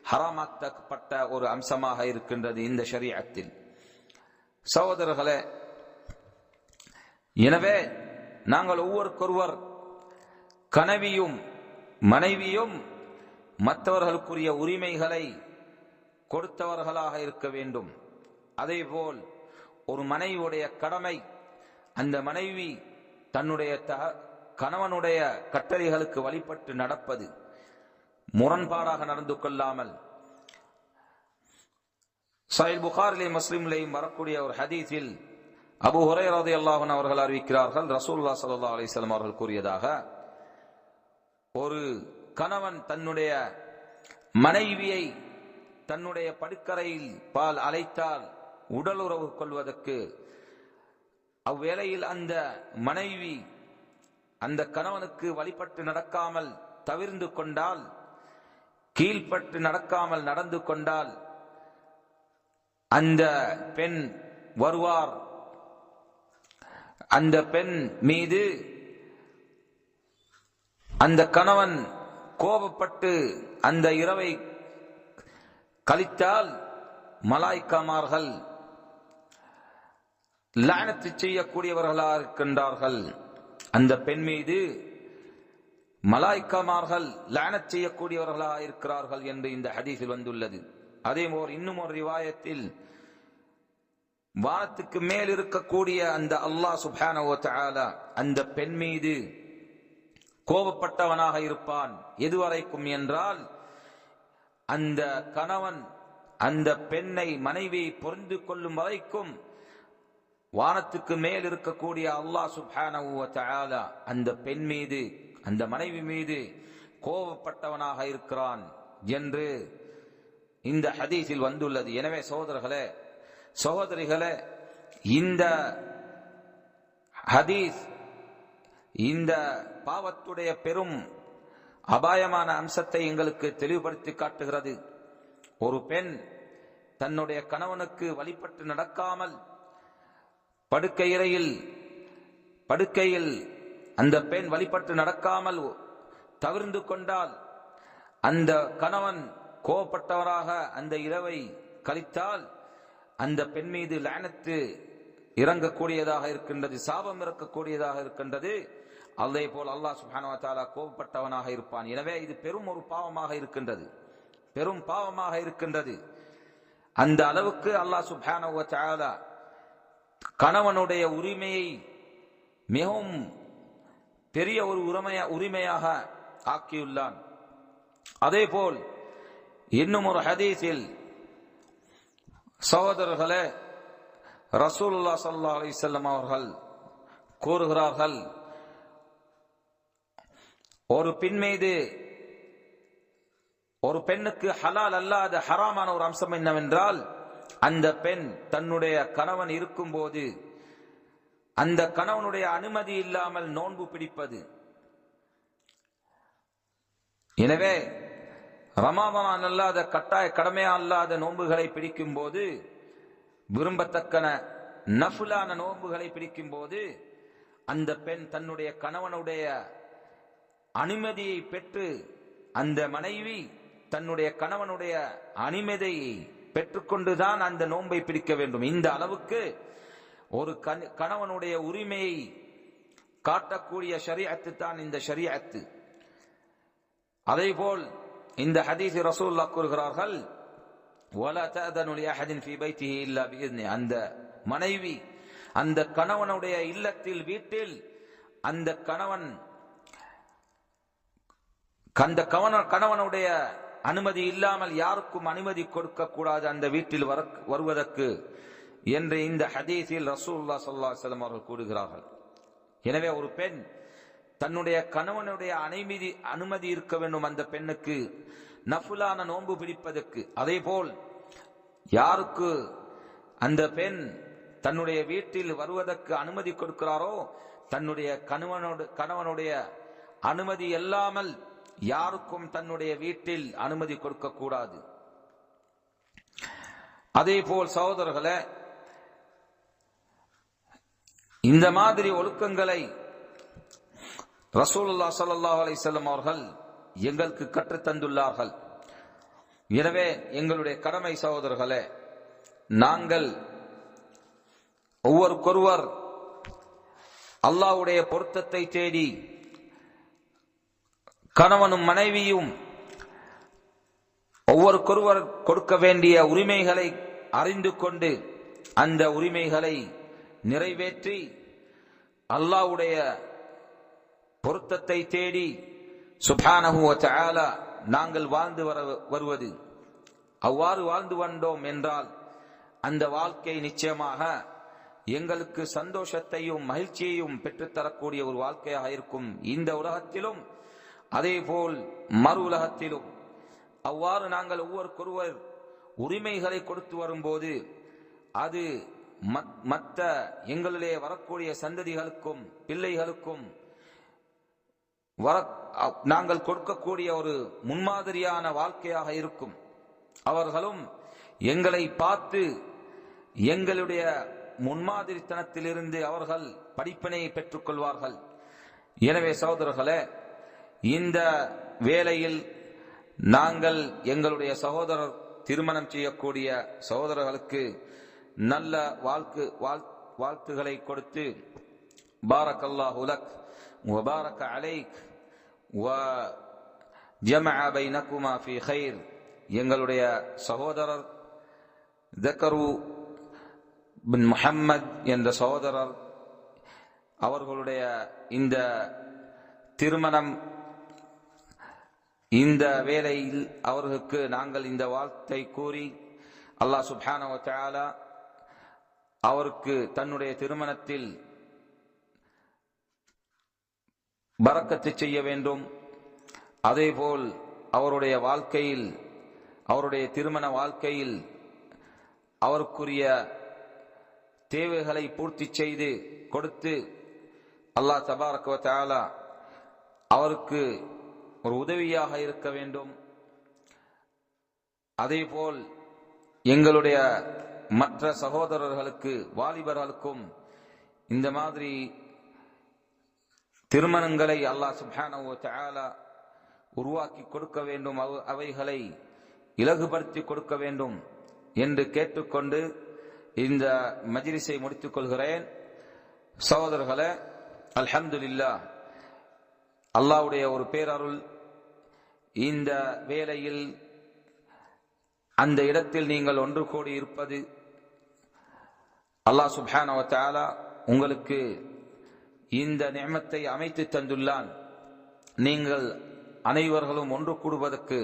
ஹராமாக்கப்பட்ட ஒரு அம்சமாக இருக்கின்றது இந்த ஷரீஅத்தில். சகோதரர்களே, எனவே நாங்கள் ஒவ்வொருக்கொருவர் கணவியும் மனைவியும் மற்றவர்களுக்குரிய உரிமைகளை கொடுத்தவர்களாக இருக்க வேண்டும். அதேபோல் ஒரு மனைவியுடைய கடமை, அந்த மனைவி தன்னுடைய கணவனுடைய கட்டளைகளுக்கு வழிபட்டு நடப்பது, முரண்பாடாக நடந்து கொள்ளாமல். சஹீஹ் புகாரிலேயும் முஸ்லிமிலேயும் வரக்கூடிய ஒரு ஹதீஸில் அபூ ஹுரைரா ரலியல்லாஹு அன்ஹு அவர்கள் அறிவிக்கிறார்கள், ரசூலுல்லாஹ் ஸல்லல்லாஹு அலைஹி வஸல்லம் அவர்கள் கூறியதாக, ஒரு கணவன் தன்னுடைய மனைவியை தன்னுடைய படுக்கறையில் பால் அழைத்தால் உடலுறவு கொள்வதற்கு, அவ்வேளையில் அந்த மனைவி அந்த கணவனுக்கு வழிபட்டு நடக்காமல் தவிர்ந்து கொண்டால், கீழ்பட்டு நடக்காமல் நடந்து கொண்டால், அந்த பெண் வருவார். அந்த பெண் மீது அந்த கணவன் கோபப்பட்டு அந்த இரவை கழித்தால் மலாய்க்காமார்கள் லானத்து செய்யக்கூடியவர்களாக இருக்கின்றார்கள். அந்த பெண் மீது மலாய்க்காமார்கள் லானத் செய்யக்கூடியவர்களாக இருக்கிறார்கள் என்று இந்த ஹதீஸில் வந்துள்ளது. அதே போல் இன்னும் ஒரு ரிவாயத்தில் வானத்துக்கு மேல் இருக்கக்கூடிய அந்த அல்லாஹ் சுப்ஹானஹு வ தஆலா அந்த பெண் மீது கோபப்பட்டவனாக இருப்பான். எதுவரைக்கும் என்றால், அந்த கணவன் அந்த பெண்ணை மனைவியை பொருந்து கொள்ளும் வரைக்கும் வானத்துக்கு மேல் இருக்கக்கூடிய அல்லாஹ் சுப்ஹானஹு வ தஆலா அந்த பெண் மீது, அந்த மனைவி மீது கோபப்பட்டவனாக இருக்கிறான் என்று இந்த ஹதீஸில் வந்துள்ளது. எனவே சகோதரர்களே, சகோதரிகளே, இந்த ஹதீஸ் இந்த பாவத்துடைய பெரும் அபாயமான அம்சத்தை எங்களுக்கு தெளிவுபடுத்தி காட்டுகிறது. ஒரு பெண் தன்னுடைய கணவனுக்கு வழிபட்டு நடக்காமல் படுக்கையில் அந்த பெண் வழிபட்டு நடக்காமல் தவிர்ந்து கொண்டால், அந்த கணவன் கோபப்பட்டவராக அந்த இரவை கழித்தால், அந்த பெண் மீது லானத்து இறங்கக்கூடியதாக இருக்கின்றது, சாபம் இறக்கக்கூடியதாக இருக்கின்றது. அதே போல் அல்லாஹ் சுப்ஹானஹு வ தஆலா கோபப்பட்டவனாக இருப்பான். எனவே இது பெரும் ஒரு பாவமாக இருக்கின்றது, பெரும் பாவமாக இருக்கின்றது. அந்த அளவுக்கு அல்லாஹ் சுப்ஹானஹு வ தஆலா கணவனுடைய உரிமையை மிகவும் பெரிய ஒரு உரிமையாக ஆக்கியுள்ளான். அதே போல் இன்னும் ஒரு ஹதீஸில் சகோதரர்களே, ரசூலுல்லாஹ் ஸல்லல்லாஹு அலைஹி வஸல்லம் அவர்கள் கூறுகிறார்கள், ஒரு பெண் மீது, ஒரு பெண்ணுக்கு ஹலால் அல்லாத ஹராமான ஒரு அம்சம் என்னவென்றால், அந்த பெண் தன்னுடைய கணவன் இருக்கும்போது அந்த கணவனுடைய அனுமதி இல்லாமல் நோன்பு பிடிப்பது. எனவே ரமலான் அல்லாத கட்டாய கடமையா அல்லாத நோன்புகளை பிடிக்கும் போது, விரும்பத்தக்கன நஃபிலான நோன்புகளை பிடிக்கும் போது, அந்த பெண் தன்னுடைய கணவனுடைய அனுமதியை பெற்று, அந்த மனைவி தன்னுடைய கணவனுடைய அனுமதியை பெற்றுக்கொண்டுதான் அந்த நோன்பை பிடிக்க வேண்டும். இந்த அளவுக்கு ஒரு கணவனுடைய உரிமையை காட்டக்கூடிய ஷரீஅத்து தான் இந்த ஷரீஅத்து. அதேபோல் இந்த ஹதீஸ் ரசூலுல்லாஹ் கூறுகிறார்கள், வலா தஅதனு லிஅஹதின் ஃபீ பைத்திஹி இல்லா பிஇذنி. அந்த மனைவி அந்த கணவனுடைய இல்லத்தில், வீட்டில் அந்த கணவனுடைய அனுமதி இல்லாமல் யாருக்கும் அனுமதி கொடுக்க கூடாது அந்த வீட்டில் வருவதற்கு என்று இந்த ஹதீஸில் ரசூலுல்லாஹ் ஸல்லல்லாஹு அலைஹி வஸல்லம் அவர்கள் கூறுகிறார்கள். எனவே ஒரு பெண் தன்னுடைய கணவனுடைய அனுமதி இருக்க வேண்டும் அந்த பெண்ணுக்கு நஃபிலான நோன்பு பிடிப்பதற்கு. அதே போல் யாருக்கு அந்த பெண் தன்னுடைய வீட்டில் வருவதற்கு அனுமதி கொடுக்கிறாரோ, தன்னுடைய கணவனுடைய அனுமதி இல்லாமல் யாருக்கும் தன்னுடைய வீட்டில் அனுமதி கொடுக்க கூடாது. அதே போல் சகோதரர்களே, இந்த மாதிரி ஒழுக்கங்களை ரசூலுல்லாஹ் ஸல்லல்லாஹு அலைஹி வஸல்லம் அவர்கள் எங்களுக்கு கற்றுத் தந்துள்ளார்கள். எனவே எங்களுடைய கடமை சகோதரர்களே, நாங்கள் ஒவ்வொருக்கொருவர் அல்லாஹ்வுடைய பொருத்தத்தை தேடி, கணவனும் மனைவியும் ஒவ்வொருக்கொருவர் கொடுக்க வேண்டிய உரிமைகளை அறிந்து கொண்டு அந்த உரிமைகளை நிறைவேற்றி அல்லாஹ்வுடைய பொருத்தத்தை தேடி சுப்ஹானஹு வ தஆலா நாங்கள் வாழ்ந்து வருவது. அவ்வாறு வாழ்ந்து வந்தோம் என்றால் அந்த வாழ்க்கை நிச்சயமாக எங்களுக்கு சந்தோஷத்தையும் மகிழ்ச்சியையும் பெற்றுத்தரக்கூடிய ஒரு வாழ்க்கையாக இருக்கும், இந்த உலகத்திலும் அதே போல் மறு உலகத்திலும். அவ்வாறு நாங்கள் ஒவ்வொருக்கொருவர் உரிமைகளை கொடுத்து வரும்போது அது மற்ற எங்களிலே வரக்கூடிய சந்ததிகளுக்கும் பிள்ளைகளுக்கும் நாங்கள் கொடுக்கக்கூடிய ஒரு முன்மாதிரியான வாழ்க்கையாக இருக்கும். அவர்களும் எங்களை பார்த்து எங்களுடைய முன்மாதிரித்தனத்திலிருந்து அவர்கள் படிப்பினையை பெற்றுக் கொள்வார்கள். எனவே சகோதரர்களே, இந்த வேளையில் நாங்கள் எங்களுடைய சகோதரர் திருமணம் செய்யக்கூடிய சகோதரர்களுக்கு நல்ல வாழ்த்துகளை கொடுத்து பாரக்கல்லாஹு லக் வ பாரக அலைக் வ ஜமஅ பைனகுமா ஃபீ கைர். எங்களுடைய சகோதரர் தக்கரு பின் முஹம்மத் என்ற சகோதரர் அவர்களுடைய இந்த திருமணம், இந்த வேளையில் அவர்களுக்கு நாங்கள் இந்த வாழ்த்தை கூறி அல்லாஹ் சுப்ஹானஹு வ தஆலா அவருக்கு தன்னுடைய திருமணத்தில் பரக்கத்து செய்ய வேண்டும். அதேபோல் அவருடைய வாழ்க்கையில், அவருடைய திருமண வாழ்க்கையில் அவருக்குரிய தேவைகளை பூர்த்தி செய்து கொடுத்து அல்லாஹ் தபாரக வ தஆலா அவருக்கு ஒரு உதவியாக இருக்க வேண்டும். அதேபோல் எங்களுடைய மற்ற சகோதரர்களுக்கு, வாலிபர்களுக்கும் இந்த மாதிரி திருமணங்களை அல்லாஹ் சுப்ஹானஹு வ தஆலா உருவாக்கி கொடுக்க வேண்டும், அவைகளை இலகுபடுத்தி கொடுக்க வேண்டும் என்று கேட்டுக்கொண்டு இந்த மஜ்லிஸை முடித்துக் கொள்கிறேன். சகோதரர்களே, அல்ஹம்துலில்லாஹ், அல்லாஹ்வுடைய ஒரு பேரருள். இந்த வேளையில் அந்த இடத்தில் நீங்கள் ஒன்று கூடி இருப்பது அல்லாஹ் சுப்ஹானஹு வ தஆலா உங்களுக்கு இந்த நிஅமத்தை அமைத்து தந்துள்ளான், நீங்கள் அனைவர்களும் ஒன்று கூடுவதற்கு.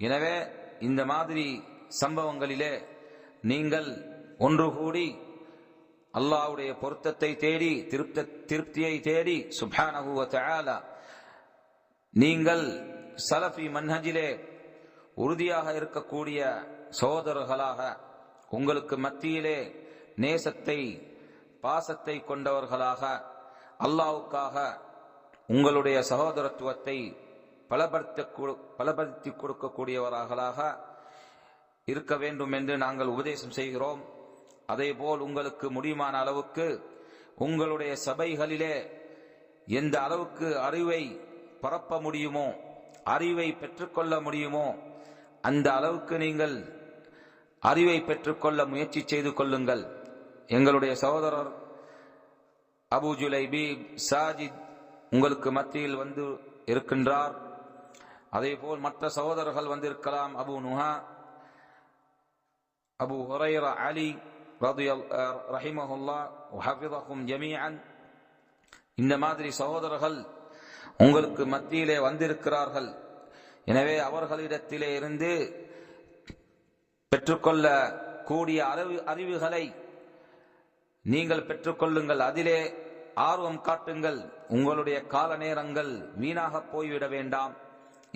எனவே இந்த மாதிரி சம்பவங்களிலே நீங்கள் ஒன்று கூடி அல்லாஹ்வுடைய பொருத்தத்தை தேடி, திருப்தியை தேடி சுப்ஹானஹு வ தஆலா நீங்கள் சலஃபி மன்ஹஜிலே உறுதியாக இருக்கக்கூடிய சகோதரர்களாக, உங்களுக்கு மத்தியிலே நேசத்தை, பாசத்தை கொண்டவர்களாக, அல்லாஹ்வுக்காக உங்களுடைய சகோதரத்துவத்தை பலப்படுத்தி கொடுக்கக்கூடியவர்களாக இருக்க வேண்டும் என்று நாங்கள் உபதேசம் செய்கிறோம். அதேபோல் உங்களுக்கு முடியுமான அளவுக்கு உங்களுடைய சபைகளிலே எந்த அளவுக்கு அறிவை பரப்ப முடியுமோ, அறிவை பெற்றுக்கொள்ள முடியுமோ, அந்த அளவுக்கு நீங்கள் அறிவை பெற்றுக்கொள்ள முயற்சி செய்து கொள்ளுங்கள். எங்களுடைய சகோதரர் அபு ஜுலைபீப் சாஜித் உங்களுக்கு மத்தியில் வந்து இருக்கின்றார். அதேபோல் மற்ற சகோதரர்கள் வந்திருக்கலாம். அபு நுஹா, அபு ஹுரைரா அலி ரஹிமஹுல்லாஹ் வ ஹஃபிதஹும் ஜமீஅன். இந்த மாதிரி சகோதரர்கள் உங்களுக்கு மத்தியிலே வந்திருக்கிறார்கள். எனவே அவர்களிடத்திலே இருந்து பெற்றுக்கொள்ள கூடிய அறிவுகளை நீங்கள் பெற்றுக்கொள்ளுங்கள், அதிலே ஆர்வம் காட்டுங்கள். உங்களுடைய கால நேரங்கள் வீணாக போய்விட வேண்டாம்.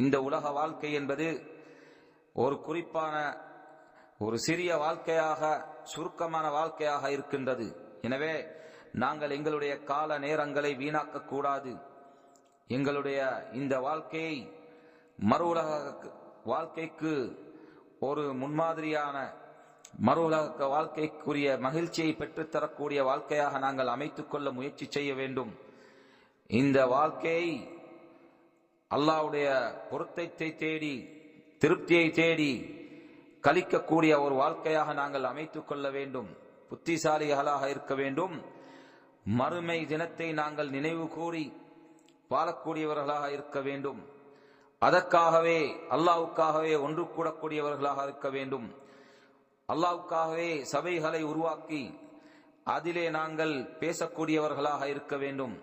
இந்த உலக வாழ்க்கை என்பது ஒரு குறிப்பான, ஒரு சிறிய வாழ்க்கையாக, சுருக்கமான வாழ்க்கையாக இருக்கின்றது. எனவே நாங்கள் எங்களுடைய கால நேரங்களை வீணாக்க கூடாது. எங்களுடைய இந்த வாழ்க்கையை மறு உலக வாழ்க்கைக்கு ஒரு முன்மாதிரியான, மறு உலக வாழ்க்கைக்குரிய மகிழ்ச்சியை பெற்றுத்தரக்கூடிய வாழ்க்கையாக நாங்கள் அமைத்துக் கொள்ள முயற்சி செய்ய வேண்டும். இந்த வாழ்க்கையை அல்லாஹ்வுடைய பொருத்தத்தை தேடி, திருப்தியை தேடி கழிக்கக்கூடிய ஒரு வாழ்க்கையாக நாங்கள் அமைத்துக் கொள்ள வேண்டும். புத்திசாலிகளாக இருக்க வேண்டும். மறுமை தினத்தை நாங்கள் நினைவு கூறி வாழக்கூடியவர்களாக இருக்க வேண்டும். அதற்காகவே, அல்லாஹ்வுக்காகவே ஒன்று கூடக்கூடியவர்களாக இருக்க வேண்டும். அல்லாஹ்வுக்காகவே சபைகளை உருவாக்கி அதிலே நாங்கள் பேசக்கூடியவர்களாக இருக்க வேண்டும்.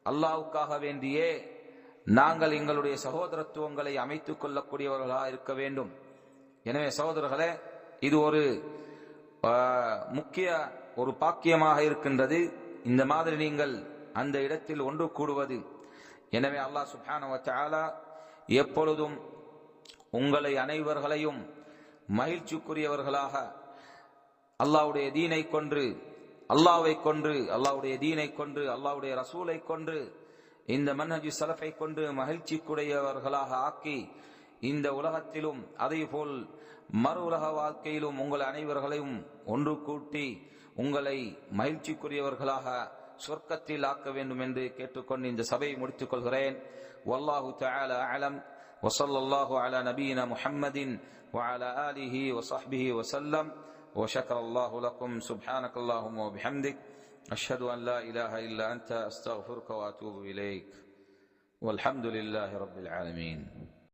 அல்லாஹ்வுக்காக வேண்டியே நாங்கள் எங்களுடைய சகோதரத்துவங்களை அமைத்துக் கொள்ளக்கூடியவர்களாக இருக்க வேண்டும். எனவே சகோதரர்களே, இது ஒரு முக்கிய ஒரு பாக்கியமாக இருக்கின்றது, இந்த மாதிரி நீங்கள் அந்த இடத்தில் ஒன்று கூடுவது. எனவே அல்லாஹ் சுப்ஹானஹு வ தஆலா எப்பொழுதும் உங்களை அனைவர்களையும் மகிழ்ச்சிக்குரியவர்களாக அல்லாஹ்வுடைய தீனை கொன்று, அல்லாஹ்வை கொன்று, அல்லாஹ்வுடைய தீனை கொன்று, அல்லாஹ்வுடைய ரசூலை கொன்று இந்த மன்ஹஜ் ஸலஃபை கொண்டு மகிழ்ச்சிக்குடையவர்களாக ஆக்கி இந்த உலகத்திலும் அதேபோல் மறு உலக வாழ்க்கையிலும் உங்கள் அனைவர்களையும் ஒன்று கூட்டி உங்களை மகிழ்ச்சிக்குரியவர்களாக சொர்க்கத்தில் ஆக்க வேண்டும் என்று கேட்டுக்கொண்டு இந்த சபையை முடித்துக் கொள்கிறேன். வல்லாஹு தஆலா அலம் வஸல்லல்லாஹு அலா நபியினா முஹம்மதின் வஅலா ஆலிஹி வஸஹ்பிஹி வஸல்லம் வஷக்கரல்லாஹு லக்கும் சுப்ஹானக்கல்லாஹும்ம வபிஹம்திக் அஷ்ஹது அன் லா இலாஹா இல்லா அன்த அஸ்தக்ஃபிருக வ அத்தூபு இலைக் வல்ஹம்துலில்லாஹி ரப்பில் ஆலமீன்.